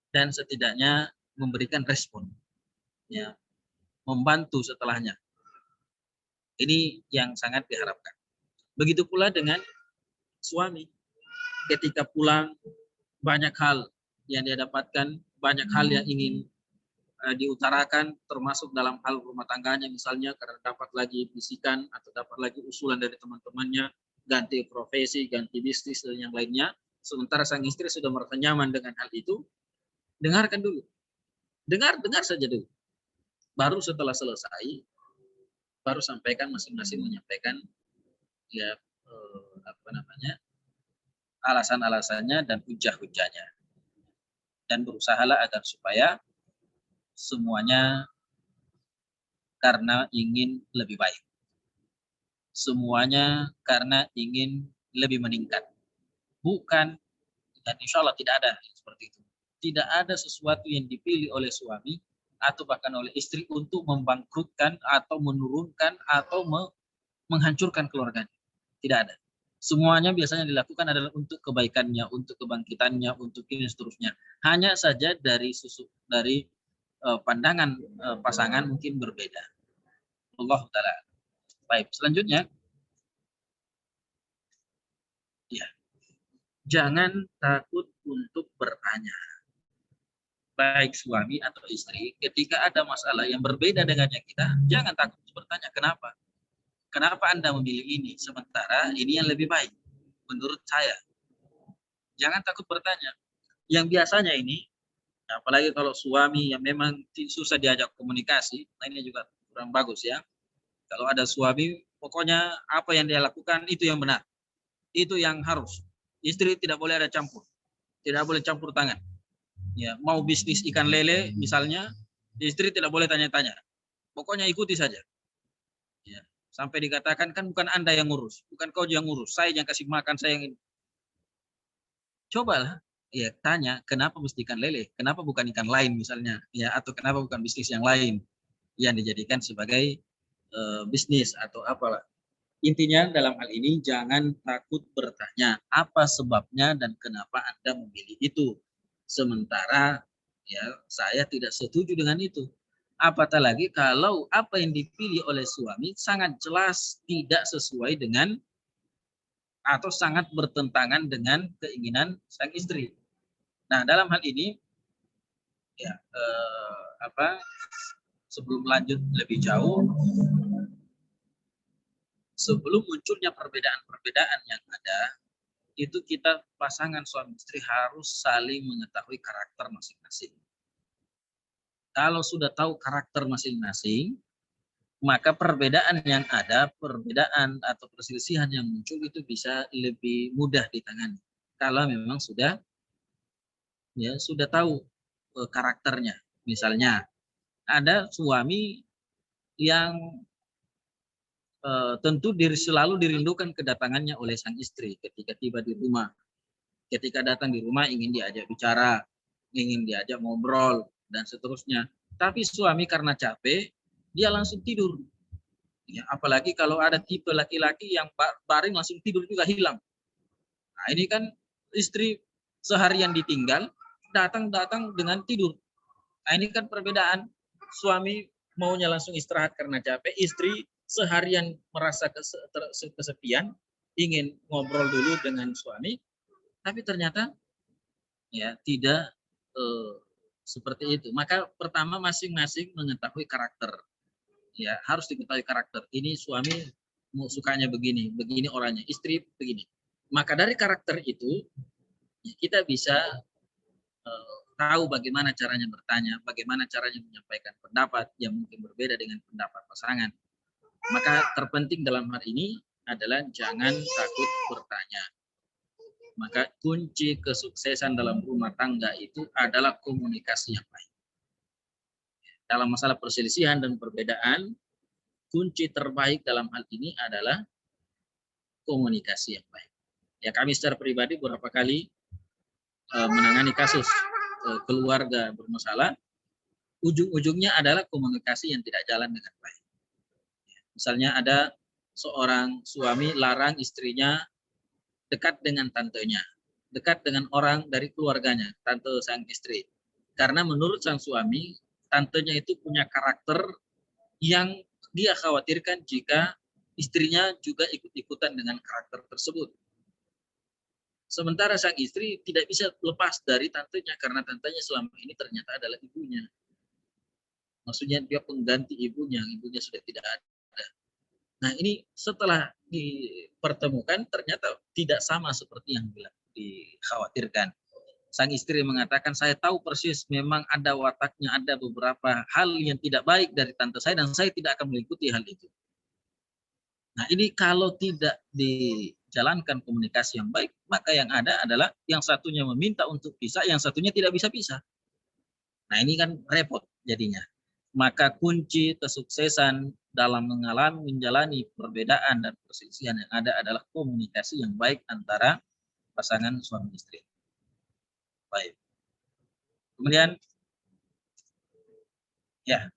dan setidaknya memberikan respon, ya, membantu setelahnya. Ini yang sangat diharapkan. Begitu pula dengan suami, ketika pulang banyak hal yang dia dapatkan, banyak hal yang ingin diutarakan, termasuk dalam hal rumah tangganya misalnya, karena dapat lagi bisikan atau dapat lagi usulan dari teman-temannya, ganti profesi, ganti bisnis, dan yang lainnya. Sementara sang istri sudah merasa nyaman dengan hal itu, dengarkan dulu. Dengar saja dulu. Baru setelah selesai, baru sampaikan masing-masing menyampaikan ya alasan-alasannya dan hujah-hujahnya. Dan berusahalah agar supaya semuanya karena ingin lebih baik. Semuanya karena ingin lebih meningkat. Bukan, dan insya Allah tidak ada seperti itu. Tidak ada sesuatu yang dipilih oleh suami atau bahkan oleh istri untuk membangkrutkan atau menurunkan atau menghancurkan keluarganya. Tidak ada. Semuanya biasanya dilakukan adalah untuk kebaikannya, untuk kebangkitannya, untuk ini seterusnya. Hanya saja dari pandangan pasangan mungkin berbeda. Allah Ta'ala. Baik, selanjutnya, ya, jangan takut untuk bertanya. Baik suami atau istri, ketika ada masalah yang berbeda dengan yang kita, jangan takut bertanya kenapa. Kenapa Anda memilih ini, sementara ini yang lebih baik menurut saya. Jangan takut bertanya. Yang biasanya ini, apalagi kalau suami yang memang susah diajak komunikasi, nah ini juga kurang bagus ya. Kalau ada suami, pokoknya apa yang dia lakukan itu yang benar. Itu yang harus. Istri tidak boleh ada campur. Tidak boleh campur tangan. Ya, mau bisnis ikan lele misalnya, istri tidak boleh tanya-tanya. Pokoknya ikuti saja. Ya, sampai dikatakan kan bukan Anda yang ngurus, bukan kau yang ngurus, saya yang kasih makan, saya yang ini. Cobalah ya tanya kenapa mesti ikan lele, kenapa bukan ikan lain misalnya, ya, atau kenapa bukan bisnis yang lain yang dijadikan sebagai bisnis atau apalah. Intinya dalam hal ini jangan takut bertanya apa sebabnya dan kenapa Anda memilih itu. Sementara ya saya tidak setuju dengan itu. Apatah lagi kalau apa yang dipilih oleh suami sangat jelas tidak sesuai dengan atau sangat bertentangan dengan keinginan sang istri. Nah, dalam hal ini ya sebelum lanjut lebih jauh, sebelum munculnya perbedaan-perbedaan yang ada, itu kita pasangan suami istri harus saling mengetahui karakter masing-masing. Kalau sudah tahu karakter masing-masing, maka perbedaan yang ada, perbedaan atau perselisihan yang muncul itu bisa lebih mudah ditangani. Kalau memang sudah tahu karakternya. Misalnya ada suami yang tentu selalu dirindukan kedatangannya oleh sang istri ketika tiba di rumah. Ketika datang di rumah ingin diajak bicara, ingin diajak ngobrol, dan seterusnya. Tapi suami karena capek, dia langsung tidur. Ya, apalagi kalau ada tipe laki-laki yang baring langsung tidur juga hilang. Nah, ini kan istri seharian ditinggal, datang dengan tidur. Nah, ini kan perbedaan. Suami maunya langsung istirahat karena capek, istri seharian merasa kesepian, ingin ngobrol dulu dengan suami, tapi ternyata ya tidak seperti itu. Maka pertama masing-masing mengetahui karakter. Ya, harus diketahui karakter. Ini suami mau sukanya begini, begini orangnya, istri begini. Maka dari karakter itu ya kita bisa tahu bagaimana caranya bertanya, bagaimana caranya menyampaikan pendapat yang mungkin berbeda dengan pendapat pasangan. Maka terpenting dalam hal ini adalah jangan takut bertanya. Maka kunci kesuksesan dalam rumah tangga itu adalah komunikasi yang baik. Dalam masalah perselisihan dan perbedaan, kunci terbaik dalam hal ini adalah komunikasi yang baik. Ya, kami secara pribadi beberapa kali menangani kasus keluarga bermasalah, ujung-ujungnya adalah komunikasi yang tidak jalan dengan baik. Misalnya ada seorang suami larang istrinya dekat dengan tantenya, dekat dengan orang dari keluarganya, tante sang istri. Karena menurut sang suami, tantenya itu punya karakter yang dia khawatirkan jika istrinya juga ikut-ikutan dengan karakter tersebut. Sementara sang istri tidak bisa lepas dari tantenya karena tantenya selama ini ternyata adalah ibunya. Maksudnya dia pengganti ibunya sudah tidak ada. Nah ini setelah dipertemukan ternyata tidak sama seperti yang dikhawatirkan. Sang istri mengatakan, saya tahu persis memang ada wataknya, ada beberapa hal yang tidak baik dari tante saya dan saya tidak akan mengikuti hal itu. Nah ini kalau tidak dijalankan komunikasi yang baik, maka yang ada adalah yang satunya meminta untuk pisah, yang satunya tidak bisa pisah. Nah ini kan repot jadinya. Maka kunci kesuksesan dalam menjalani perbedaan dan perselisihan yang ada adalah komunikasi yang baik antara pasangan suami istri. Baik. Kemudian ya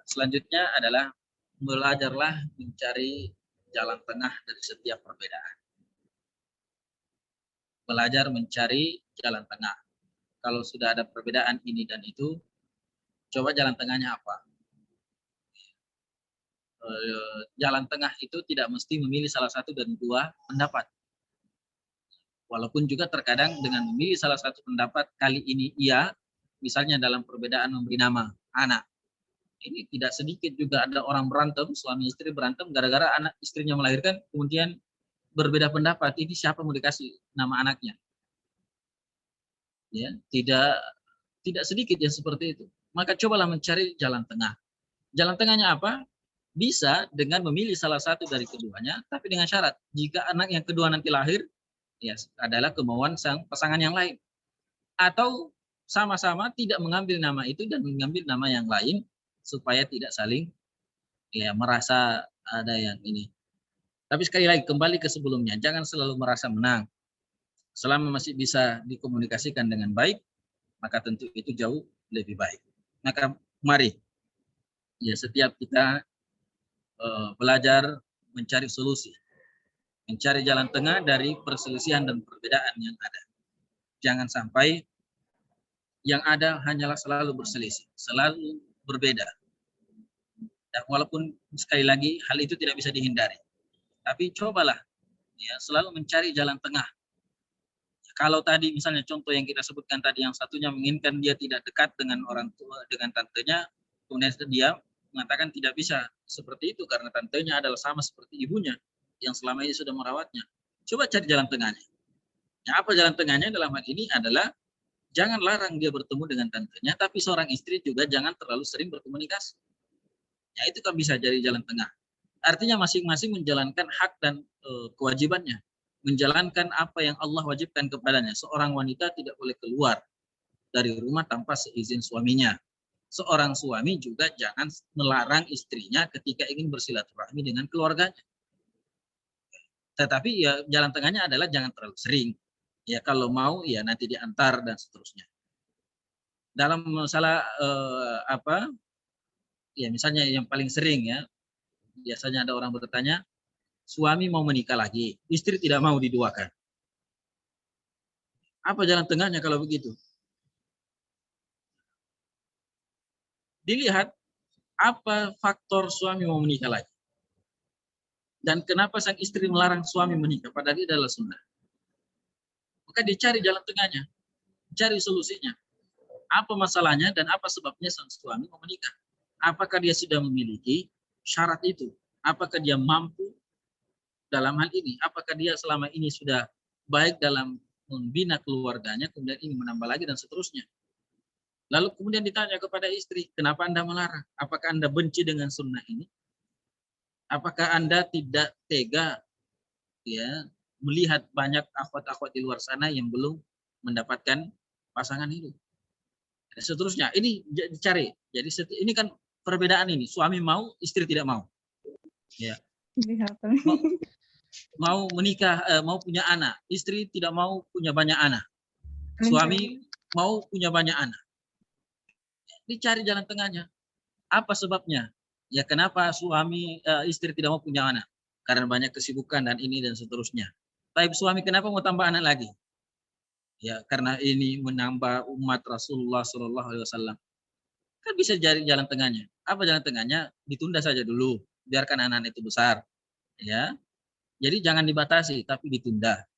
selanjutnya adalah belajarlah mencari jalan tengah dari setiap perbedaan. Belajar mencari jalan tengah. Kalau sudah ada perbedaan ini dan itu, coba jalan tengahnya apa? Jalan tengah itu tidak mesti memilih salah satu dan dua pendapat. Walaupun juga terkadang dengan memilih salah satu pendapat kali ini iya, misalnya dalam perbedaan memberi nama anak. Ini tidak sedikit juga ada orang berantem, suami istri berantem gara-gara anak istrinya melahirkan, kemudian berbeda pendapat, ini siapa mau dikasih nama anaknya. Ya, tidak sedikit yang seperti itu. Maka cobalah mencari jalan tengah. Jalan tengahnya apa? Bisa dengan memilih salah satu dari keduanya, tapi dengan syarat jika anak yang kedua nanti lahir, ya adalah kemauan sang pasangan yang lain. Atau sama-sama tidak mengambil nama itu dan mengambil nama yang lain supaya tidak saling ya merasa ada yang ini. Tapi sekali lagi kembali ke sebelumnya, jangan selalu merasa menang. Selama masih bisa dikomunikasikan dengan baik, maka tentu itu jauh lebih baik. Maka mari ya setiap kita belajar mencari solusi, mencari jalan tengah dari perselisihan dan perbedaan yang ada. Jangan sampai yang ada hanyalah selalu berselisih, selalu berbeda. Dan walaupun sekali lagi hal itu tidak bisa dihindari, tapi cobalah ya selalu mencari jalan tengah. Kalau tadi misalnya contoh yang kita sebutkan tadi, yang satunya menginginkan dia tidak dekat dengan orang tua, dengan tantenya, kemudian dia mengatakan tidak bisa seperti itu karena tantenya adalah sama seperti ibunya yang selama ini sudah merawatnya. Coba cari jalan tengahnya. Ya, apa jalan tengahnya dalam hal ini adalah jangan larang dia bertemu dengan tantenya, tapi seorang istri juga jangan terlalu sering berkomunikasi. Ya itu kan bisa jadi jalan tengah. Artinya masing-masing menjalankan hak dan kewajibannya. Menjalankan apa yang Allah wajibkan kepadanya. Seorang wanita tidak boleh keluar dari rumah tanpa seizin suaminya. Seorang suami juga jangan melarang istrinya ketika ingin bersilaturahmi dengan keluarganya. Tetapi ya jalan tengahnya adalah jangan terlalu sering. Ya kalau mau ya nanti diantar dan seterusnya. Dalam masalah ya misalnya yang paling sering ya, biasanya ada orang bertanya, suami mau menikah lagi, istri tidak mau diduakan. Apa jalan tengahnya kalau begitu? Dilihat apa faktor suami mau menikah lagi. Dan kenapa sang istri melarang suami menikah, padahal ini adalah sunnah. Maka dicari jalan tengahnya, cari solusinya. Apa masalahnya dan apa sebabnya sang suami mau menikah. Apakah dia sudah memiliki syarat itu? Apakah dia mampu dalam hal ini? Apakah dia selama ini sudah baik dalam membina keluarganya, kemudian ini menambah lagi dan seterusnya. Lalu kemudian ditanya kepada istri, kenapa Anda melarang? Apakah Anda benci dengan sunnah ini? Apakah Anda tidak tega ya melihat banyak akhwat-akhwat di luar sana yang belum mendapatkan pasangan hidup? Dan seterusnya. Ini dicari. Jadi ini kan perbedaan ini. Suami mau, istri tidak mau. Ya. Mau menikah, mau punya anak. Istri tidak mau punya banyak anak. Suami mau punya banyak anak. Dicari jalan tengahnya. Apa sebabnya? Ya kenapa suami istri tidak mau punya anak? Karena banyak kesibukan dan ini dan seterusnya. Tapi suami kenapa mau tambah anak lagi? Ya karena ini menambah umat Rasulullah Shallallahu Alaihi Wasallam. Kan bisa cari jalan tengahnya. Apa jalan tengahnya? Ditunda saja dulu, biarkan anak itu besar. Ya, jadi jangan dibatasi, tapi ditunda.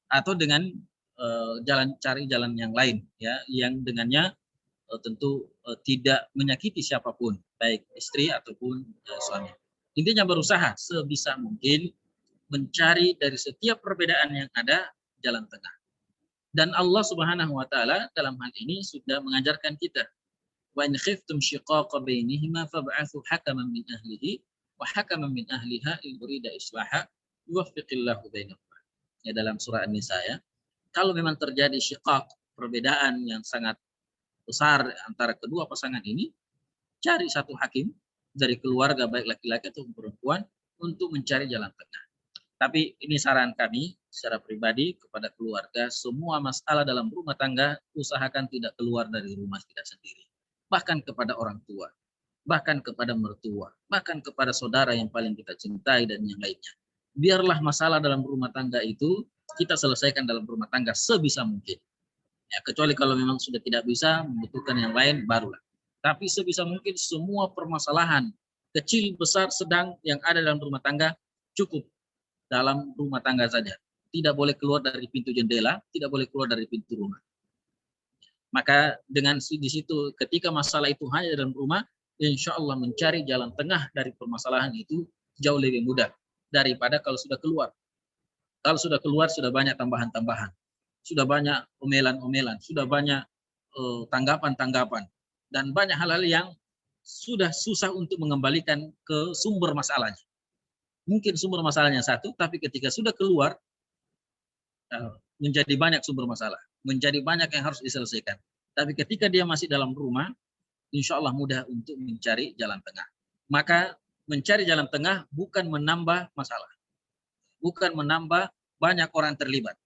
Atau dengan cari jalan yang lain, ya, yang dengannya tentu tidak menyakiti siapapun, baik istri ataupun suami. Intinya berusaha sebisa mungkin mencari dari setiap perbedaan yang ada jalan tengah. Dan Allah Subhanahu wa taala dalam hal ini sudah mengajarkan kita, wa in khiftum shiqaqa bainihima fab'atsu hakaman min ahlihi wa hakaman min ahliha in urida islaha yuwaffiqillahu bainahuma. Ya dalam surah An-Nisa ya. Kalau memang terjadi syiqaq, perbedaan yang sangat besar antara kedua pasangan ini, cari satu hakim dari keluarga baik laki-laki atau perempuan untuk mencari jalan tengah. Tapi ini saran kami secara pribadi kepada keluarga, semua masalah dalam rumah tangga usahakan tidak keluar dari rumah kita sendiri. Bahkan kepada orang tua, bahkan kepada mertua, bahkan kepada saudara yang paling kita cintai dan yang lainnya. Biarlah masalah dalam rumah tangga itu kita selesaikan dalam rumah tangga sebisa mungkin. Ya, kecuali kalau memang sudah tidak bisa, membutuhkan yang lain, barulah. Tapi sebisa mungkin semua permasalahan, kecil, besar, sedang yang ada dalam rumah tangga, cukup dalam rumah tangga saja. Tidak boleh keluar dari pintu jendela, tidak boleh keluar dari pintu rumah. Maka dengan di situ, ketika masalah itu hanya dalam rumah, insya Allah mencari jalan tengah dari permasalahan itu jauh lebih mudah daripada kalau sudah keluar. Kalau sudah keluar, sudah banyak tambahan-tambahan. Sudah banyak omelan-omelan, sudah banyak tanggapan-tanggapan. Dan banyak hal-hal yang sudah susah untuk mengembalikan ke sumber masalahnya. Mungkin sumber masalahnya satu, tapi ketika sudah keluar, menjadi banyak sumber masalah. Menjadi banyak yang harus diselesaikan. Tapi ketika dia masih dalam rumah, insya Allah mudah untuk mencari jalan tengah. Maka mencari jalan tengah bukan menambah masalah. Bukan menambah banyak orang terlibat.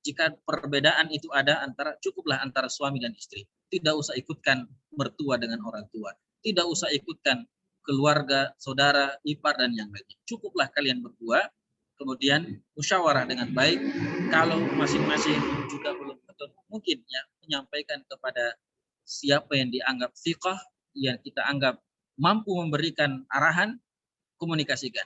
Jika perbedaan itu ada cukuplah antara suami dan istri. Tidak usah ikutkan mertua dengan orang tua. Tidak usah ikutkan keluarga, saudara, ipar, dan yang lainnya. Cukuplah kalian berdua, kemudian musyawarah dengan baik. Kalau masing-masing juga belum betul, mungkin ya menyampaikan kepada siapa yang dianggap thiqah, yang kita anggap mampu memberikan arahan, komunikasikan.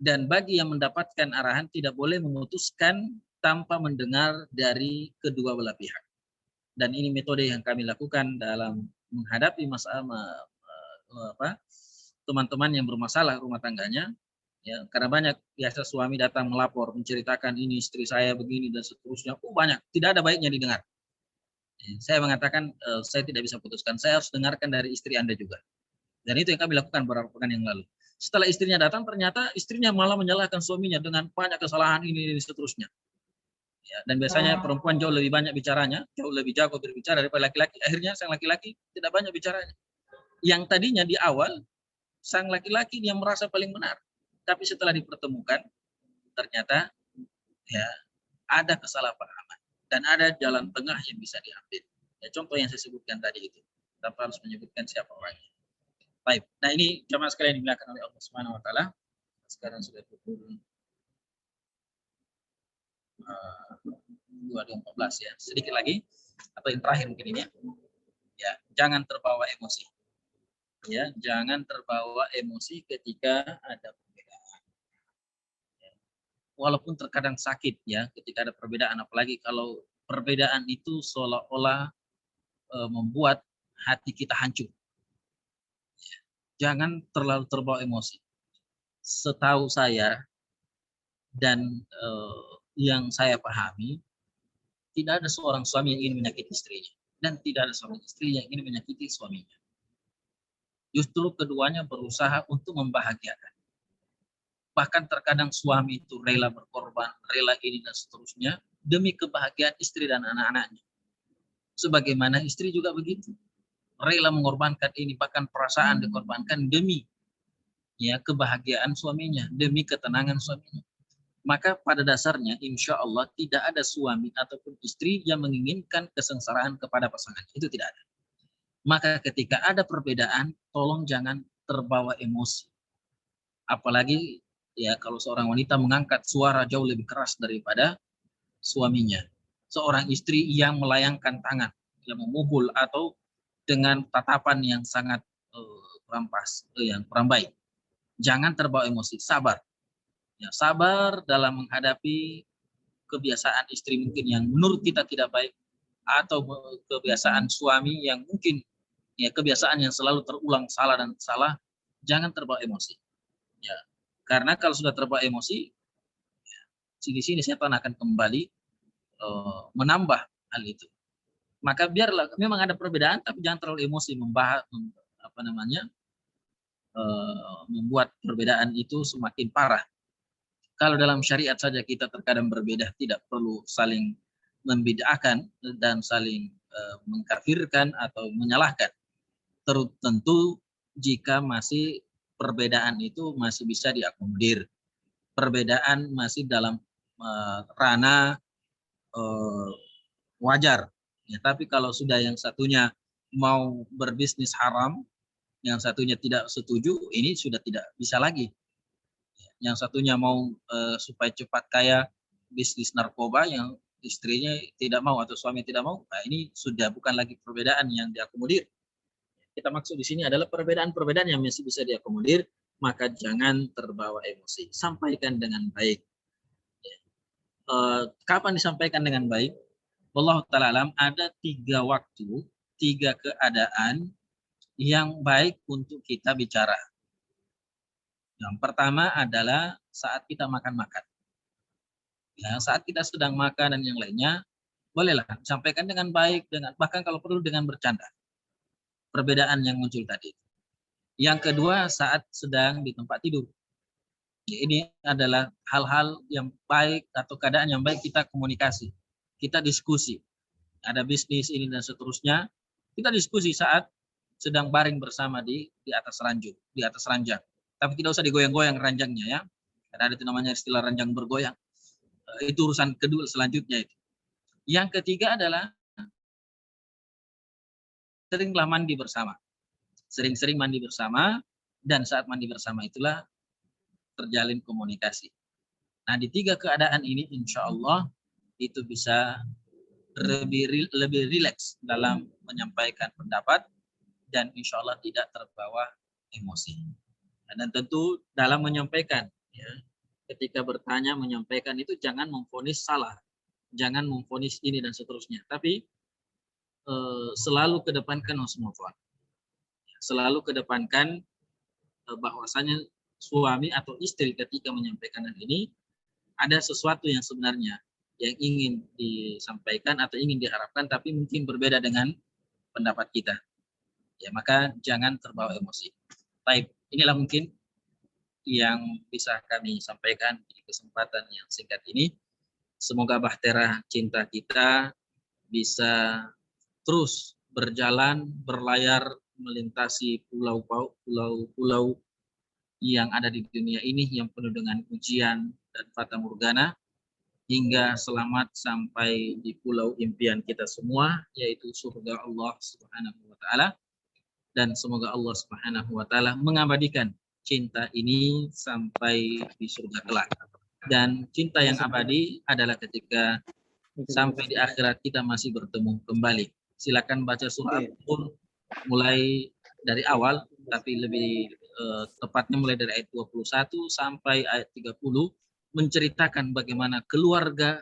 Dan bagi yang mendapatkan arahan tidak boleh memutuskan tanpa mendengar dari kedua belah pihak. Dan ini metode yang kami lakukan dalam menghadapi masalah teman-teman yang bermasalah rumah tangganya. Ya, karena banyak biasa suami datang melapor, menceritakan ini istri saya begini dan seterusnya. Banyak, tidak ada baiknya didengar. Saya mengatakan saya tidak bisa putuskan, saya harus dengarkan dari istri Anda juga. Dan itu yang kami lakukan beberapa pekan yang lalu. Setelah istrinya datang, ternyata istrinya malah menyalahkan suaminya dengan banyak kesalahan ini dan seterusnya. Ya, dan biasanya perempuan jauh lebih banyak bicaranya, jauh lebih jago berbicara daripada laki-laki. Akhirnya sang laki-laki tidak banyak bicaranya. Yang tadinya di awal, sang laki-laki yang merasa paling benar. Tapi setelah dipertemukan, ternyata ya ada kesalahpahaman. Dan ada jalan tengah yang bisa diambil. Ya, contoh yang saya sebutkan tadi itu. Tanpa harus menyebutkan siapa orangnya. Baik. Nah ini jamaah sekalian dimuliakan oleh Allah Subhanahu wa taala. Sekarang sudah pukul 2.14 ya. Sedikit lagi atau yang terakhir mungkin ini ya. Ya, jangan terbawa emosi. Ya, jangan terbawa emosi ketika ada perbedaan. Ya. Walaupun terkadang sakit ya ketika ada perbedaan, apalagi kalau perbedaan itu seolah-olah membuat hati kita hancur. Jangan terlalu terbawa emosi. Setahu saya dan yang saya pahami, tidak ada seorang suami yang ingin menyakiti istrinya dan tidak ada seorang istri yang ingin menyakiti suaminya. Justru keduanya berusaha untuk membahagiakan. Bahkan terkadang suami itu rela berkorban, rela ini dan seterusnya demi kebahagiaan istri dan anak-anaknya. Sebagaimana istri juga begitu, rela mengorbankan ini, bahkan perasaan dikorbankan demi ya kebahagiaan suaminya, demi ketenangan suaminya. Maka pada dasarnya insya Allah tidak ada suami ataupun istri yang menginginkan kesengsaraan kepada pasangan. Itu tidak ada. Maka ketika ada perbedaan, tolong jangan terbawa emosi. Apalagi ya kalau seorang wanita mengangkat suara jauh lebih keras daripada suaminya. Seorang istri yang melayangkan tangan, yang memukul atau dengan tatapan yang sangat yang kurang baik. Jangan terbawa emosi, sabar. Ya, sabar dalam menghadapi kebiasaan istri mungkin yang menurut kita tidak baik, atau kebiasaan suami yang mungkin ya kebiasaan yang selalu terulang salah dan salah. Jangan terbawa emosi. Ya, karena kalau sudah terbawa emosi, sini-sini setan akan kembali menambah hal itu. Maka biarlah memang ada perbedaan, tapi jangan terlalu emosi membahas membuat perbedaan itu semakin parah. Kalau dalam syariat saja kita terkadang berbeda, tidak perlu saling membid'ahkan dan saling mengkafirkan atau menyalahkan. Tentu jika masih perbedaan itu masih bisa diakomodir. Perbedaan masih dalam ranah wajar. Ya, tapi kalau sudah yang satunya mau berbisnis haram, yang satunya tidak setuju, ini sudah tidak bisa lagi. Yang satunya mau supaya cepat kaya, bisnis narkoba, yang istrinya tidak mau atau suami tidak mau, nah ini sudah bukan lagi perbedaan yang diakomodir. Kita maksud di sini adalah perbedaan-perbedaan yang masih bisa diakomodir, maka jangan terbawa emosi. Sampaikan dengan baik. Kapan disampaikan dengan baik? Wallahu ta'ala alam, ada 3 waktu, 3 keadaan yang baik untuk kita bicara. Yang pertama adalah saat kita makan-makan. Ya, saat kita sedang makan dan yang lainnya, bolehlah sampaikan dengan baik, dengan bahkan kalau perlu dengan bercanda. Perbedaan yang muncul tadi. Yang kedua, saat sedang di tempat tidur. Ini adalah hal-hal yang baik atau keadaan yang baik kita komunikasi. Kita diskusi. Ada bisnis ini dan seterusnya. Kita diskusi saat sedang baring bersama di atas ranjang, di atas ranjang. Tapi tidak usah digoyang-goyang ranjangnya ya. Karena ada itu namanya istilah ranjang bergoyang. Itu urusan kedua selanjutnya itu. Yang ketiga adalah seringlah mandi bersama. Sering-sering mandi bersama, dan saat mandi bersama itulah terjalin komunikasi. Nah, di 3 keadaan ini insya Allah itu bisa lebih rileks dalam menyampaikan pendapat dan insya Allah tidak terbawa emosi. Dan tentu dalam menyampaikan, ya, ketika bertanya menyampaikan itu jangan memvonis salah, jangan memvonis ini dan seterusnya, tapi selalu kedepankan husnuzon, selalu kedepankan bahwasanya suami atau istri ketika menyampaikan hal ini ada sesuatu yang sebenarnya yang ingin disampaikan atau ingin diharapkan, tapi mungkin berbeda dengan pendapat kita. Ya, maka jangan terbawa emosi. Baik, inilah mungkin yang bisa kami sampaikan di kesempatan yang singkat ini. Semoga bahtera cinta kita bisa terus berjalan, berlayar, melintasi pulau-pulau yang ada di dunia ini yang penuh dengan ujian dan fata morgana, hingga selamat sampai di pulau impian kita semua, yaitu surga Allah Subhanahu wa Ta'ala. Dan semoga Allah Subhanahu wa Ta'ala mengabadikan cinta ini sampai di surga kelak. Dan cinta yang abadi adalah ketika sampai di akhirat kita masih bertemu kembali. Silakan baca surah Al-Qur'an mulai dari awal, tapi lebih tepatnya mulai dari ayat 21 sampai ayat 30, menceritakan bagaimana keluarga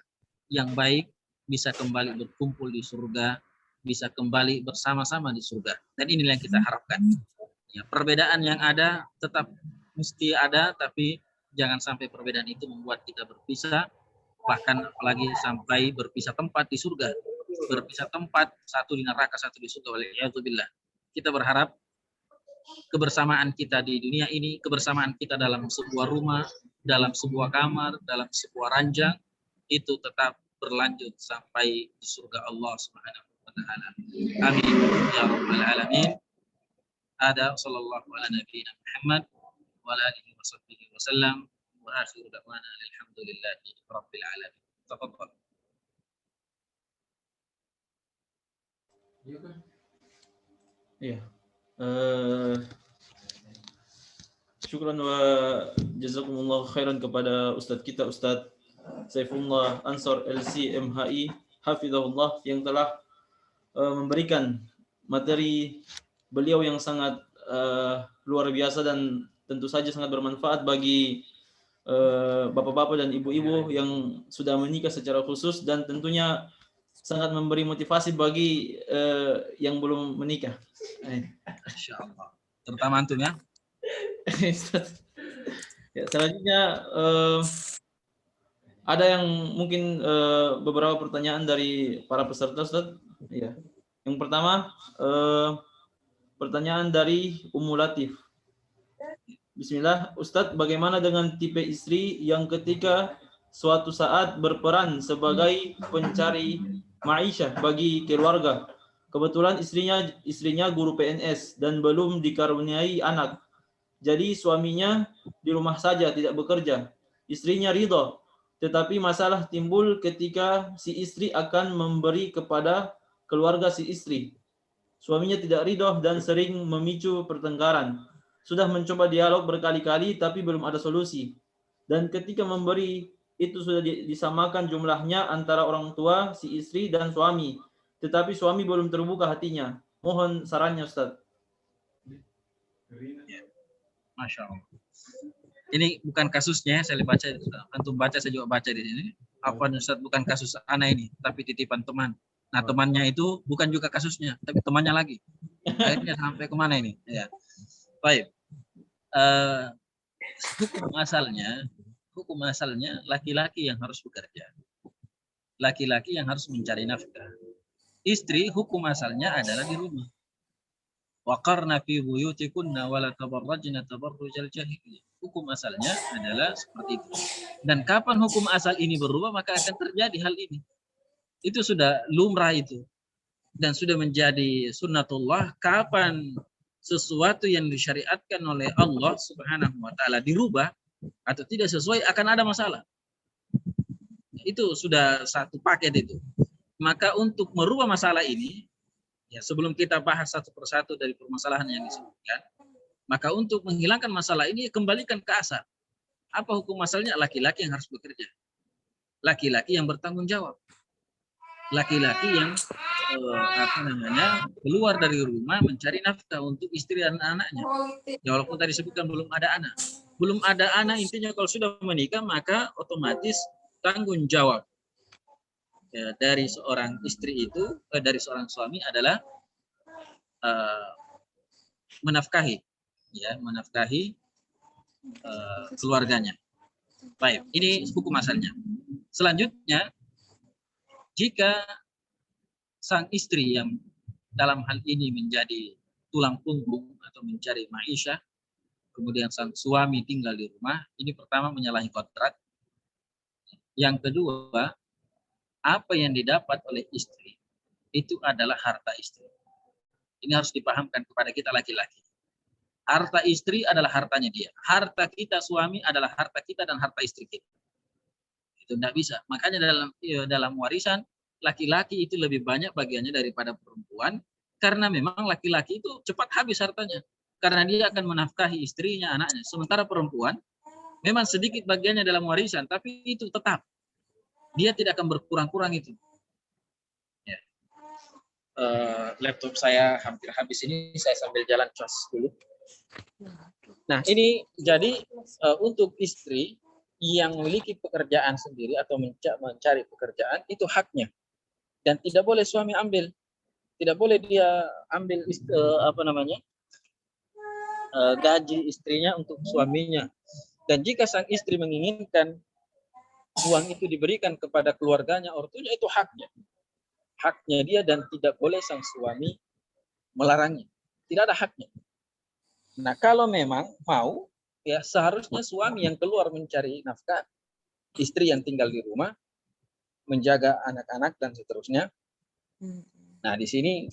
yang baik bisa kembali berkumpul di surga, bisa kembali bersama-sama di surga. Dan inilah yang kita harapkan. Ya, perbedaan yang ada tetap mesti ada, tapi jangan sampai perbedaan itu membuat kita berpisah, bahkan apalagi sampai berpisah tempat di surga. Berpisah tempat, satu di neraka, satu di surga. Waliyadzubillah. Kita berharap kebersamaan kita di dunia ini, kebersamaan kita dalam sebuah rumah, dalam sebuah kamar, dalam sebuah ranjang, itu tetap berlanjut sampai di surga Allah Subhanahu wa taala. Amin ya rabbal alamin. Ada sallallahu ala nabiyina Muhammad wa ala alihi wa sahbihi wasallam wa akhiru da'wana alhamdulillahi rabbil alamin. Tafadhal. Iya. Syukran wa jazakumullah khairan kepada Ustadz kita, Ustadz Saifullah Ansor LC MHI Hafizahullah, yang telah memberikan materi beliau yang sangat luar biasa dan tentu saja sangat bermanfaat bagi bapak-bapak dan ibu-ibu yang sudah menikah secara khusus, dan tentunya sangat memberi motivasi bagi yang belum menikah. Insyaallah. Terutama antum ya. Ya, selanjutnya ada yang mungkin beberapa pertanyaan dari para peserta, Ustaz. Ya. Yang pertama pertanyaan dari Ummu Latif. Bismillah, Ustadz, bagaimana dengan tipe istri yang ketika suatu saat berperan sebagai pencari maisha bagi keluarga? Kebetulan istrinya guru PNS dan belum dikaruniai anak. Jadi suaminya di rumah saja, tidak bekerja. Istrinya ridho, tetapi masalah timbul ketika si istri akan memberi kepada keluarga si istri. Suaminya tidak ridho dan sering memicu pertengkaran. Sudah mencoba dialog berkali-kali tapi belum ada solusi. Dan ketika memberi itu sudah disamakan jumlahnya antara orang tua, si istri dan suami. Tetapi suami belum terbuka hatinya. Mohon sarannya, Ustaz. Masya Allah. Ini bukan kasusnya, saya baca, antum baca, saya juga baca di sini. Apa Ustaz, bukan kasus anak ini, tapi titipan teman. Nah, temannya itu bukan juga kasusnya, tapi temannya lagi. Akhirnya sampai kemana ini? Ya. Baik. Hukum asalnya laki-laki yang harus bekerja. Laki-laki yang harus mencari nafkah. Istri hukum asalnya adalah di rumah. Waqarna fi buyutikunna wa la tabarrajna tabarrujal jahiliyah. Hukum asalnya adalah seperti itu. Dan kapan hukum asal ini berubah, maka akan terjadi hal ini. Itu sudah lumrah itu. Dan sudah menjadi sunnatullah. Kapan sesuatu yang disyariatkan oleh Allah Subhanahu wa taala dirubah atau tidak sesuai, akan ada masalah. Itu sudah satu paket itu. Maka untuk merubah masalah ini, ya sebelum kita bahas satu persatu dari permasalahan yang disebutkan, maka untuk menghilangkan masalah ini kembalikan ke asal. Apa hukum asalnya? Laki-laki yang harus bekerja. Laki-laki yang bertanggung jawab. Laki-laki yang keluar dari rumah mencari nafkah untuk istri dan anaknya. Ya, walaupun tadi sebutkan belum ada anak. Belum ada anak, intinya kalau sudah menikah maka otomatis tanggung jawab dari seorang istri itu, dari seorang suami adalah menafkahi, ya, menafkahi keluarganya. Baik, ini hukum asalnya. Selanjutnya, jika sang istri yang dalam hal ini menjadi tulang punggung atau mencari maisha, kemudian sang suami tinggal di rumah, ini pertama menyalahi kontrak. Yang kedua, apa yang didapat oleh istri itu adalah harta istri. Ini harus dipahamkan kepada kita laki-laki. Harta istri adalah hartanya dia. Harta kita suami adalah harta kita dan harta istri kita. Itu tidak bisa. Makanya dalam warisan, laki-laki itu lebih banyak bagiannya daripada perempuan, karena memang laki-laki itu cepat habis hartanya. Karena dia akan menafkahi istrinya, anaknya. Sementara perempuan, memang sedikit bagiannya dalam warisan, tapi itu tetap. Dia tidak akan berkurang-kurang itu. Ya. Laptop saya hampir habis ini, saya sambil jalan cas dulu. Nah, ini jadi untuk istri yang memiliki pekerjaan sendiri atau mencari pekerjaan, itu haknya. Dan tidak boleh suami ambil. Tidak boleh dia ambil gaji istrinya untuk suaminya. Dan jika sang istri menginginkan uang itu diberikan kepada keluarganya, ortunya, itu haknya. Haknya dia dan tidak boleh sang suami melarangnya. Tidak ada haknya. Nah, kalau memang mau, ya seharusnya suami yang keluar mencari nafkah, istri yang tinggal di rumah, menjaga anak-anak dan seterusnya. Nah, di sini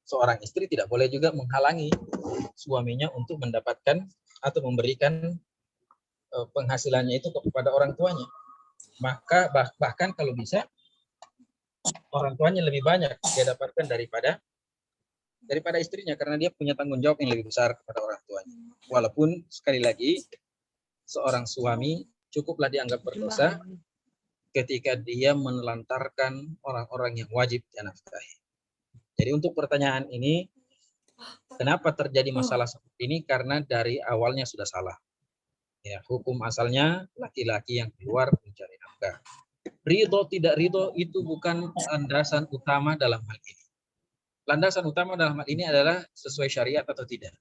seorang istri tidak boleh juga menghalangi suaminya untuk mendapatkan atau memberikan penghasilannya itu kepada orang tuanya. Maka bahkan kalau bisa orang tuanya lebih banyak dia dapatkan daripada istrinya, karena dia punya tanggung jawab yang lebih besar kepada orang tuanya. Walaupun sekali lagi seorang suami cukuplah dianggap berdosa ketika dia menelantarkan orang-orang yang wajib dia nafkahi. Jadi untuk pertanyaan ini, kenapa terjadi masalah seperti ini? Karena dari awalnya sudah salah. Ya, hukum asalnya laki-laki yang keluar mencari nafkah. Ridho tidak ridho itu bukan landasan utama dalam hal ini. Landasan utama dalam hal ini adalah sesuai syariat atau tidak.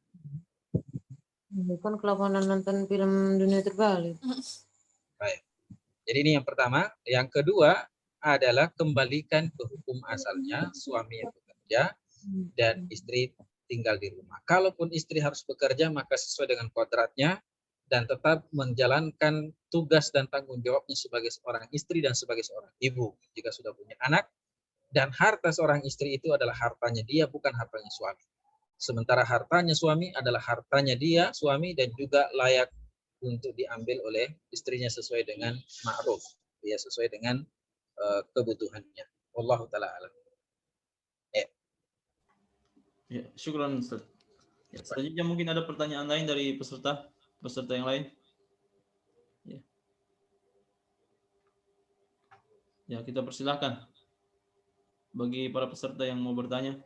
Bukan kelaparan nonton film dunia terbalik. Baik. Jadi ini yang pertama. Yang kedua adalah kembalikan ke hukum asalnya, suami yang bekerja dan istri tinggal di rumah. Kalaupun istri harus bekerja, maka sesuai dengan kodratnya dan tetap menjalankan tugas dan tanggung jawabnya sebagai seorang istri dan sebagai seorang ibu jika sudah punya anak. Dan harta seorang istri itu adalah hartanya dia, bukan hartanya suami. Sementara hartanya suami adalah hartanya dia, suami, dan juga layak untuk diambil oleh istrinya sesuai dengan ma'ruf, ya, sesuai dengan kebutuhannya. Wallahu ta'ala alam. Ya, syukran Ustaz. Ya, selanjutnya mungkin ada pertanyaan lain dari peserta yang lain. Ya. Ya, kita persilahkan bagi para peserta yang mau bertanya.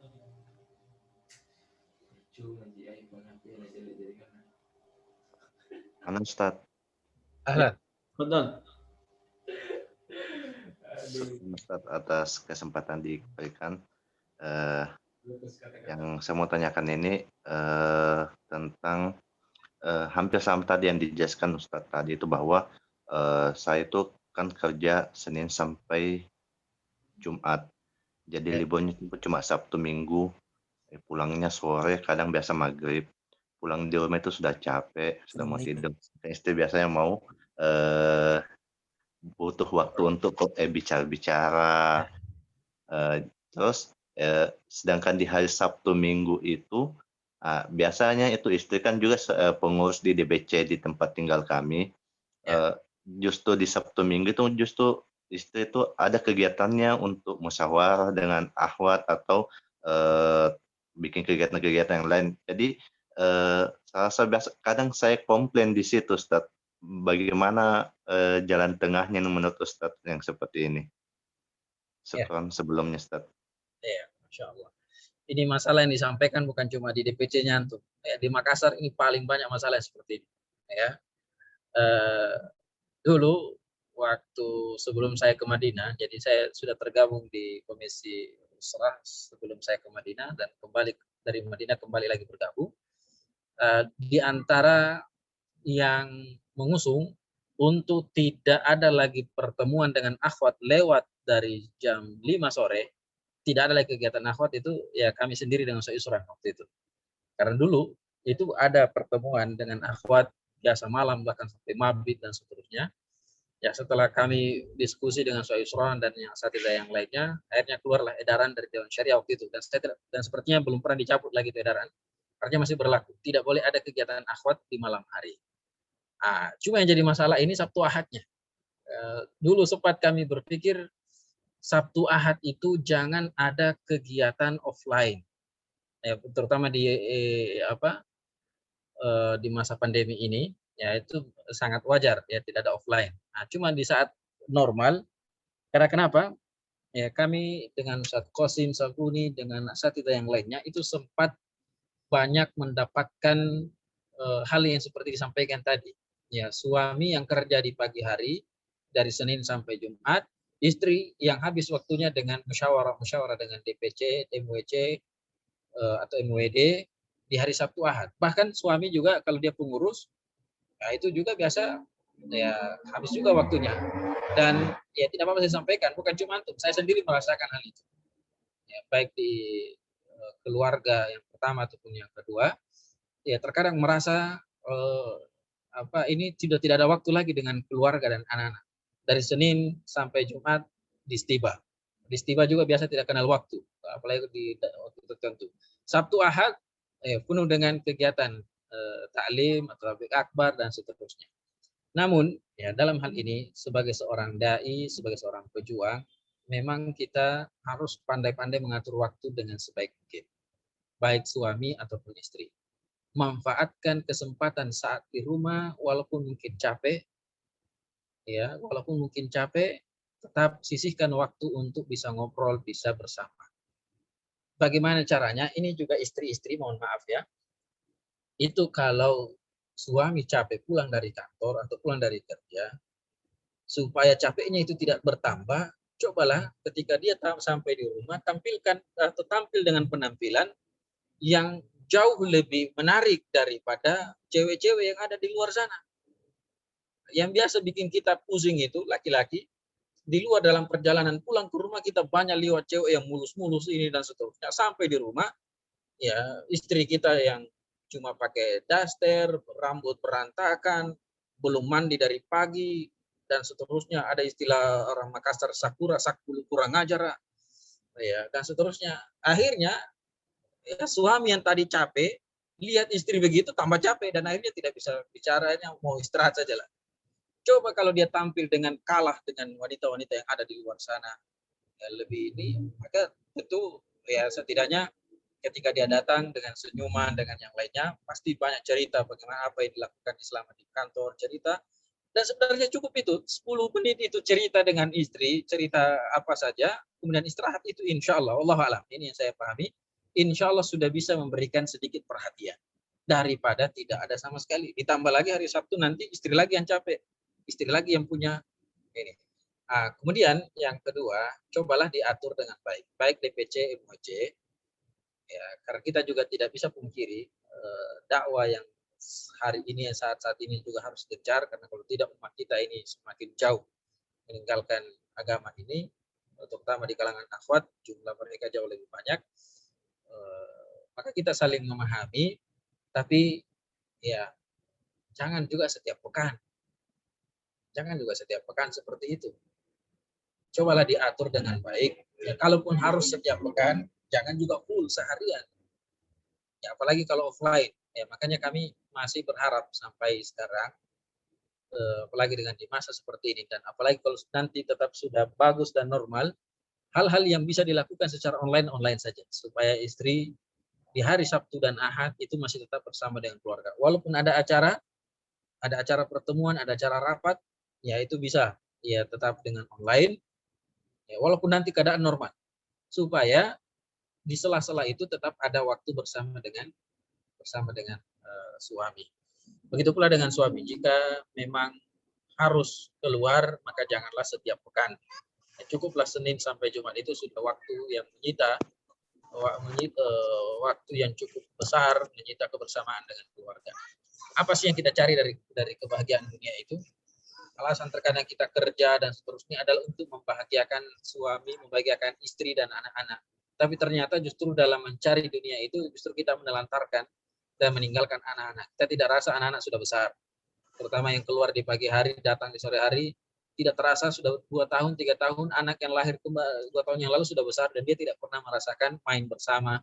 Halo Ustaz. Ahlan. Betul. Ustaz atas kesempatan diberikan. Yang saya mau tanyakan ini tentang hampir sama tadi yang dijelaskan Ustaz tadi itu, bahwa saya itu kan kerja Senin sampai Jumat. Jadi liburnya cuma Sabtu Minggu. Pulangnya sore, kadang biasa maghrib. Pulang di rumah itu sudah capek, sudah mau tidur. Istri biasanya mau butuh waktu untuk bicara-bicara. Terus sedangkan di hari Sabtu Minggu itu biasanya itu istri kan juga pengurus di DBC di tempat tinggal kami. Justru di Sabtu Minggu itu justru istri itu ada kegiatannya untuk musyawarah dengan akhwat atau bikin kegiatan-kegiatan yang lain. Jadi kadang saya komplain di situ, Ustaz. Bagaimana jalan tengahnya menurut Ustaz yang seperti ini? Sebelumnya, Ustaz. Ya, Masya Allah. Ini masalah yang disampaikan bukan cuma di DPC-nya Antum. Ya, di Makassar ini paling banyak masalah seperti ini. Ya. Dulu waktu sebelum saya ke Madinah, jadi saya sudah tergabung di Komisi Usrah sebelum saya ke Madinah, dan kembali dari Madinah kembali lagi bergabung. Di antara yang mengusung untuk tidak ada lagi pertemuan dengan akhwat lewat dari jam 5 sore, tidak ada lagi kegiatan akhwat itu, ya kami sendiri dengan Ustaz Isran waktu itu. Karena dulu itu ada pertemuan dengan akhwat biasa malam bahkan sampai maghrib dan seterusnya. Ya, setelah kami diskusi dengan Ustaz Isran dan yang asatidzah yang lainnya, akhirnya keluarlah edaran dari Dewan Syariah waktu itu, dan sepertinya belum pernah dicabut lagi itu edaran. Artinya masih berlaku, tidak boleh ada kegiatan akhwat di malam hari. Cuma yang jadi masalah ini Sabtu Ahadnya. Dulu sempat kami berpikir Sabtu Ahad itu jangan ada kegiatan offline, terutama di masa pandemi ini, ya itu sangat wajar ya tidak ada offline. Cuma di saat normal, karena kenapa? Ya kami dengan Ustaz Qasim Sabuni dengan asatidzah yang lainnya itu sempat banyak mendapatkan hal yang seperti disampaikan tadi. Ya, suami yang kerja di pagi hari dari Senin sampai Jumat, istri yang habis waktunya dengan musyawarah dengan DPC, MWC atau MWD di hari Sabtu Ahad. Bahkan suami juga kalau dia pengurus, ya itu juga biasa ya habis juga waktunya. Dan ya tidak apa-apa saya sampaikan, bukan cuma antum, saya sendiri merasakan hal itu. Ya, baik di keluarga yang pertama ataupun yang kedua, ya terkadang merasa ini sudah tidak ada waktu lagi dengan keluarga dan anak-anak. Dari Senin sampai Jumat distiba. Distiba juga biasa tidak kenal waktu, apalagi di waktu tertentu. Sabtu Ahad penuh dengan kegiatan taklim atau tabligh akbar dan seterusnya. Namun ya dalam hal ini sebagai seorang dai, sebagai seorang pejuang, memang kita harus pandai-pandai mengatur waktu dengan sebaik mungkin, baik suami ataupun istri. Manfaatkan kesempatan saat di rumah walaupun mungkin capek, ya walaupun mungkin capek, tetap sisihkan waktu untuk bisa ngobrol, bisa bersama. Bagaimana caranya? Ini juga istri-istri, mohon maaf ya. Itu kalau suami capek pulang dari kantor atau pulang dari kerja, supaya capeknya itu tidak bertambah, cobalah ketika dia sampai di rumah tampilkan atau tampil dengan penampilan yang jauh lebih menarik daripada cewek-cewek yang ada di luar sana. Yang biasa bikin kita pusing itu laki-laki, di luar dalam perjalanan pulang ke rumah kita banyak lihat cewek yang mulus-mulus ini dan seterusnya. Sampai di rumah, ya istri kita yang cuma pakai daster, rambut berantakan, belum mandi dari pagi, dan seterusnya. Ada istilah orang Makassar, sakura, sakulu, kurang ajar, ya, dan seterusnya. Akhirnya, ya, suami yang tadi capek, lihat istri begitu tambah capek, dan akhirnya tidak bisa bicaranya, mau istirahat saja lah. Coba kalau dia tampil dengan kalah dengan wanita-wanita yang ada di luar sana, ya lebih ini, maka tentu ya setidaknya ketika dia datang dengan senyuman, dengan yang lainnya, pasti banyak cerita bagaimana apa yang dilakukan selama di kantor, cerita. Dan sebenarnya cukup itu, 10 menit itu cerita dengan istri, cerita apa saja, kemudian istirahat itu insya Allah, Allah alam, ini yang saya pahami, insya Allah sudah bisa memberikan sedikit perhatian. Daripada tidak ada sama sekali. Ditambah lagi hari Sabtu nanti istri lagi yang capek, istri lagi yang punya ini. Nah, kemudian yang kedua, cobalah diatur dengan baik. Baik DPC, MOC, ya, karena kita juga tidak bisa pungkiri dakwah yang hari ini saat-saat ini juga harus gencar, karena kalau tidak umat kita ini semakin jauh meninggalkan agama ini, terutama di kalangan akhwat jumlah mereka jauh lebih banyak. Maka kita saling memahami, tapi ya jangan juga setiap pekan. Jangan juga setiap pekan seperti itu. Cobalah diatur dengan baik. Ya, kalaupun harus setiap pekan, jangan juga full seharian. Ya, apalagi kalau offline. Ya, makanya kami masih berharap sampai sekarang, apalagi dengan di masa seperti ini, dan apalagi kalau nanti tetap sudah bagus dan normal, hal-hal yang bisa dilakukan secara online saja, supaya istri di hari Sabtu dan Ahad itu masih tetap bersama dengan keluarga. Walaupun ada acara pertemuan, ada acara rapat, ya itu bisa ya tetap dengan online, ya, walaupun nanti keadaan normal, supaya di sela-sela itu tetap ada waktu bersama dengan suami. Begitu pula dengan suami, jika memang harus keluar, maka janganlah setiap pekan. Ya, cukuplah Senin sampai Jumat itu sudah waktu yang menyita waktu yang cukup besar, menyita kebersamaan dengan keluarga. Apa sih yang kita cari dari kebahagiaan dunia itu? Alasan terkadang kita kerja dan seterusnya adalah untuk membahagiakan suami, membahagiakan istri dan anak-anak. Tapi ternyata justru dalam mencari dunia itu justru kita menelantarkan dan meninggalkan anak-anak. Kita tidak rasa anak-anak sudah besar. Terutama yang keluar di pagi hari, datang di sore hari, tidak terasa sudah 2 tahun, 3 tahun, anak yang lahir 2 tahun yang lalu sudah besar dan dia tidak pernah merasakan main bersama,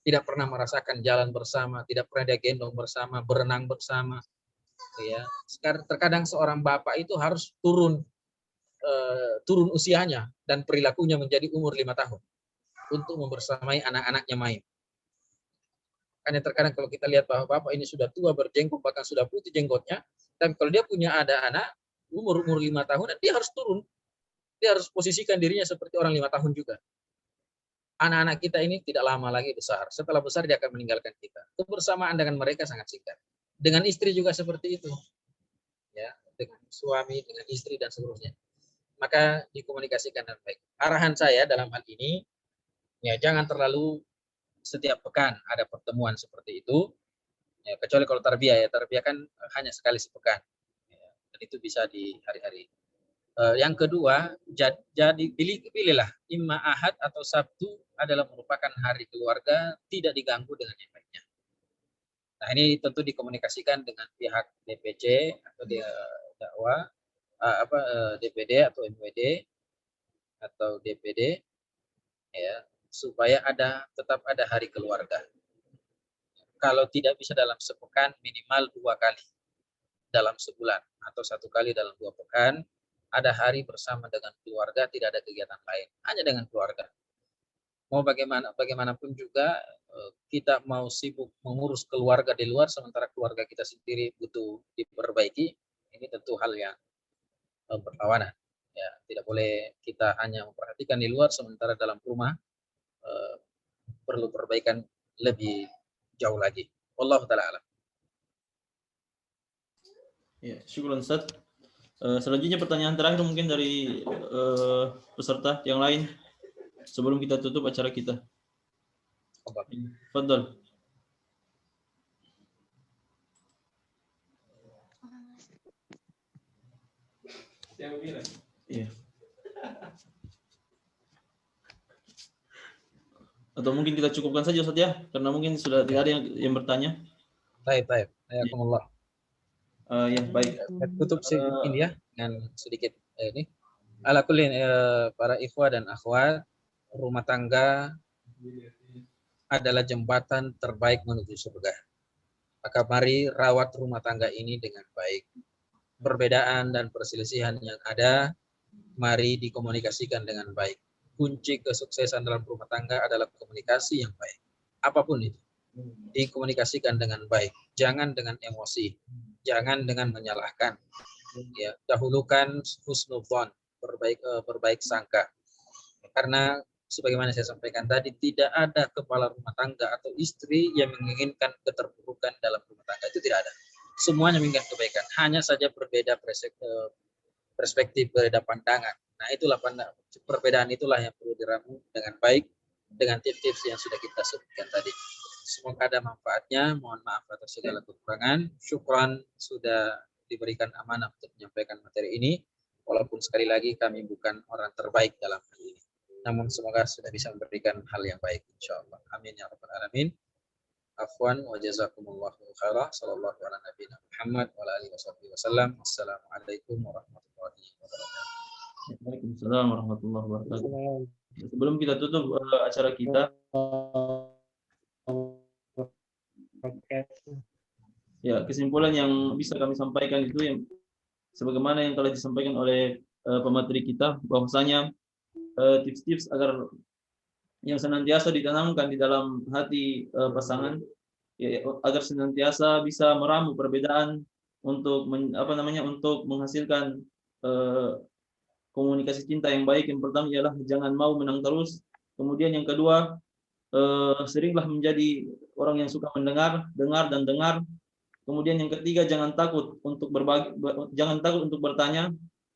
tidak pernah merasakan jalan bersama, tidak pernah dia gendong bersama, berenang bersama. Ya, terkadang seorang bapak itu harus turun usianya dan perilakunya menjadi umur 5 tahun untuk membersamai anak-anaknya main. Karena terkadang kalau kita lihat bahwa bapak ini sudah tua, berjenggot, bahkan sudah putih jenggotnya, dan kalau dia punya ada anak umur 5 tahun, dia harus turun, dia harus posisikan dirinya seperti orang 5 tahun juga. Anak-anak kita ini tidak lama lagi besar. Setelah besar dia akan meninggalkan kita. Kebersamaan dengan mereka sangat singkat. Dengan istri juga seperti itu, ya, dengan suami, dengan istri dan seterusnya. Maka dikomunikasikan dengan baik. Arahan saya dalam hal ini, ya jangan terlalu setiap pekan ada pertemuan seperti itu. Ya, kecuali kalau tarbiyah, ya tarbiyah kan hanya sekali sepekan. Ya, dan itu bisa di hari-hari. Yang kedua, jadi pilihlah imma Ahad atau Sabtu adalah merupakan hari keluarga, tidak diganggu dengan yang lainnya. Nah, ini tentu dikomunikasikan dengan pihak DPC atau dakwah DPD atau MWD atau DPD, ya, supaya tetap ada hari keluarga. Kalau tidak bisa dalam sepekan, minimal 2 kali dalam sebulan atau 1 kali dalam 2 pekan, ada hari bersama dengan keluarga, tidak ada kegiatan lain, hanya dengan keluarga. Mau bagaimanapun juga kita mau sibuk mengurus keluarga di luar sementara keluarga kita sendiri butuh diperbaiki, ini tentu hal yang berlawanan. Ya, tidak boleh kita hanya memperhatikan di luar sementara dalam rumah perlu perbaikan lebih jauh lagi. Wallahu taala alam. Ya, syukran Ustaz. Selanjutnya pertanyaan terakhir mungkin dari peserta yang lain sebelum kita tutup acara kita. Fadhal. Iya. Atau mungkin kita cukupkan saja Ustaz ya, karena mungkin sudah tidak ada yang bertanya. Baik. Hayakumullah. Ya, baik. Tutup ini ya dengan sedikit ini. Ala kullin para ikhwah dan akhwat, rumah tangga adalah jembatan terbaik menuju surga. Maka mari rawat rumah tangga ini dengan baik. Perbedaan dan perselisihan yang ada, mari dikomunikasikan dengan baik. Kunci kesuksesan dalam rumah tangga adalah komunikasi yang baik. Apapun itu, dikomunikasikan dengan baik. Jangan dengan emosi, jangan dengan menyalahkan. Ya, dahulukan husnudzon, berbaik sangka. Karena sebagaimana saya sampaikan tadi, tidak ada kepala rumah tangga atau istri yang menginginkan keterpurukan dalam rumah tangga. Itu tidak ada. Semuanya menginginkan kebaikan. Hanya saja berbeda perspektif, berbeda pandangan. Nah, itulah perbedaan itulah yang perlu diramu dengan baik dengan tips-tips yang sudah kita sebutkan tadi. Semoga ada manfaatnya. Mohon maaf atas segala kekurangan. Syukran sudah diberikan amanah untuk menyampaikan materi ini. Walaupun sekali lagi kami bukan orang terbaik dalam hal ini. Namun semoga sudah bisa memberikan hal yang baik insyaallah. Amin ya rabbal alamin. Afwan wa jazakumullahu khairan. Sallallahu ala nabiyina Muhammad wa ala alihi wasallam. Wassalamualaikum warahmatullahi wabarakatuh. Waalaikumsalam warahmatullahi wabarakatuh. Sebelum kita tutup acara kita, ya, kesimpulan yang bisa kami sampaikan itu yang sebagaimana yang telah disampaikan oleh pemateri kita, bahwasanya tips-tips agar yang senantiasa ditanamkan di dalam hati pasangan, ya, agar senantiasa bisa meramu perbedaan untuk untuk menghasilkan komunikasi cinta yang baik. Yang pertama ialah jangan mau menang terus. Kemudian yang kedua, seringlah menjadi orang yang suka dengar. Kemudian yang ketiga, jangan takut untuk berbagi, jangan takut untuk bertanya.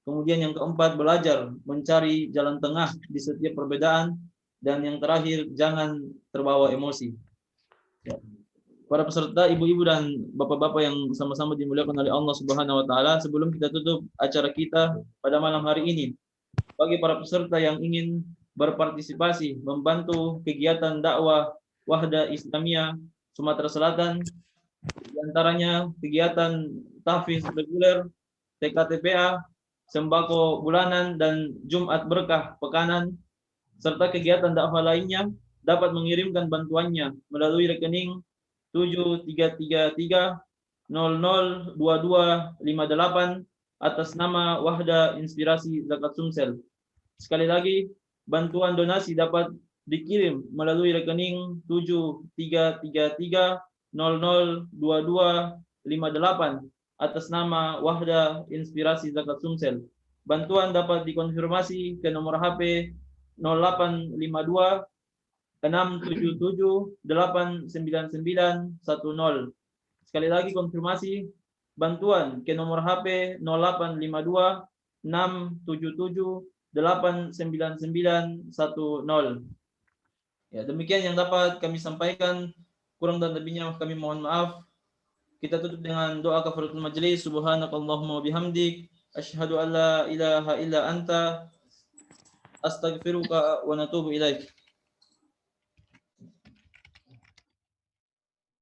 Kemudian yang keempat, belajar mencari jalan tengah di setiap perbedaan. Dan yang terakhir, jangan terbawa emosi. Ya. Para peserta, ibu-ibu dan bapak-bapak yang sama-sama dimuliakan oleh Allah Subhanahu wa taala, sebelum kita tutup acara kita pada malam hari ini, bagi para peserta yang ingin berpartisipasi membantu kegiatan dakwah Wahda Islamiyah Sumatera Selatan, di antaranya kegiatan tahfiz reguler, TKTPA, sembako bulanan dan Jumat berkah pekanan, serta kegiatan dakwah lainnya, dapat mengirimkan bantuannya melalui rekening 7333002258 atas nama Wahda Inspirasi Zakat Sumsel. Sekali lagi, bantuan donasi dapat dikirim melalui rekening 7333002258 atas nama Wahda Inspirasi Zakat Sumsel. Bantuan dapat dikonfirmasi ke nomor HP 0852 677 89910. Sekali lagi konfirmasi bantuan ke nomor HP 0852 677 89910. Ya, demikian yang dapat kami sampaikan. Kurang dan lebihnya kami mohon maaf. Kita tutup dengan doa kafaratul majelis. Subhanakallahumma bihamdik, asyhadu an la ilaha illa anta, astaghfiruka wa natubu ilaik.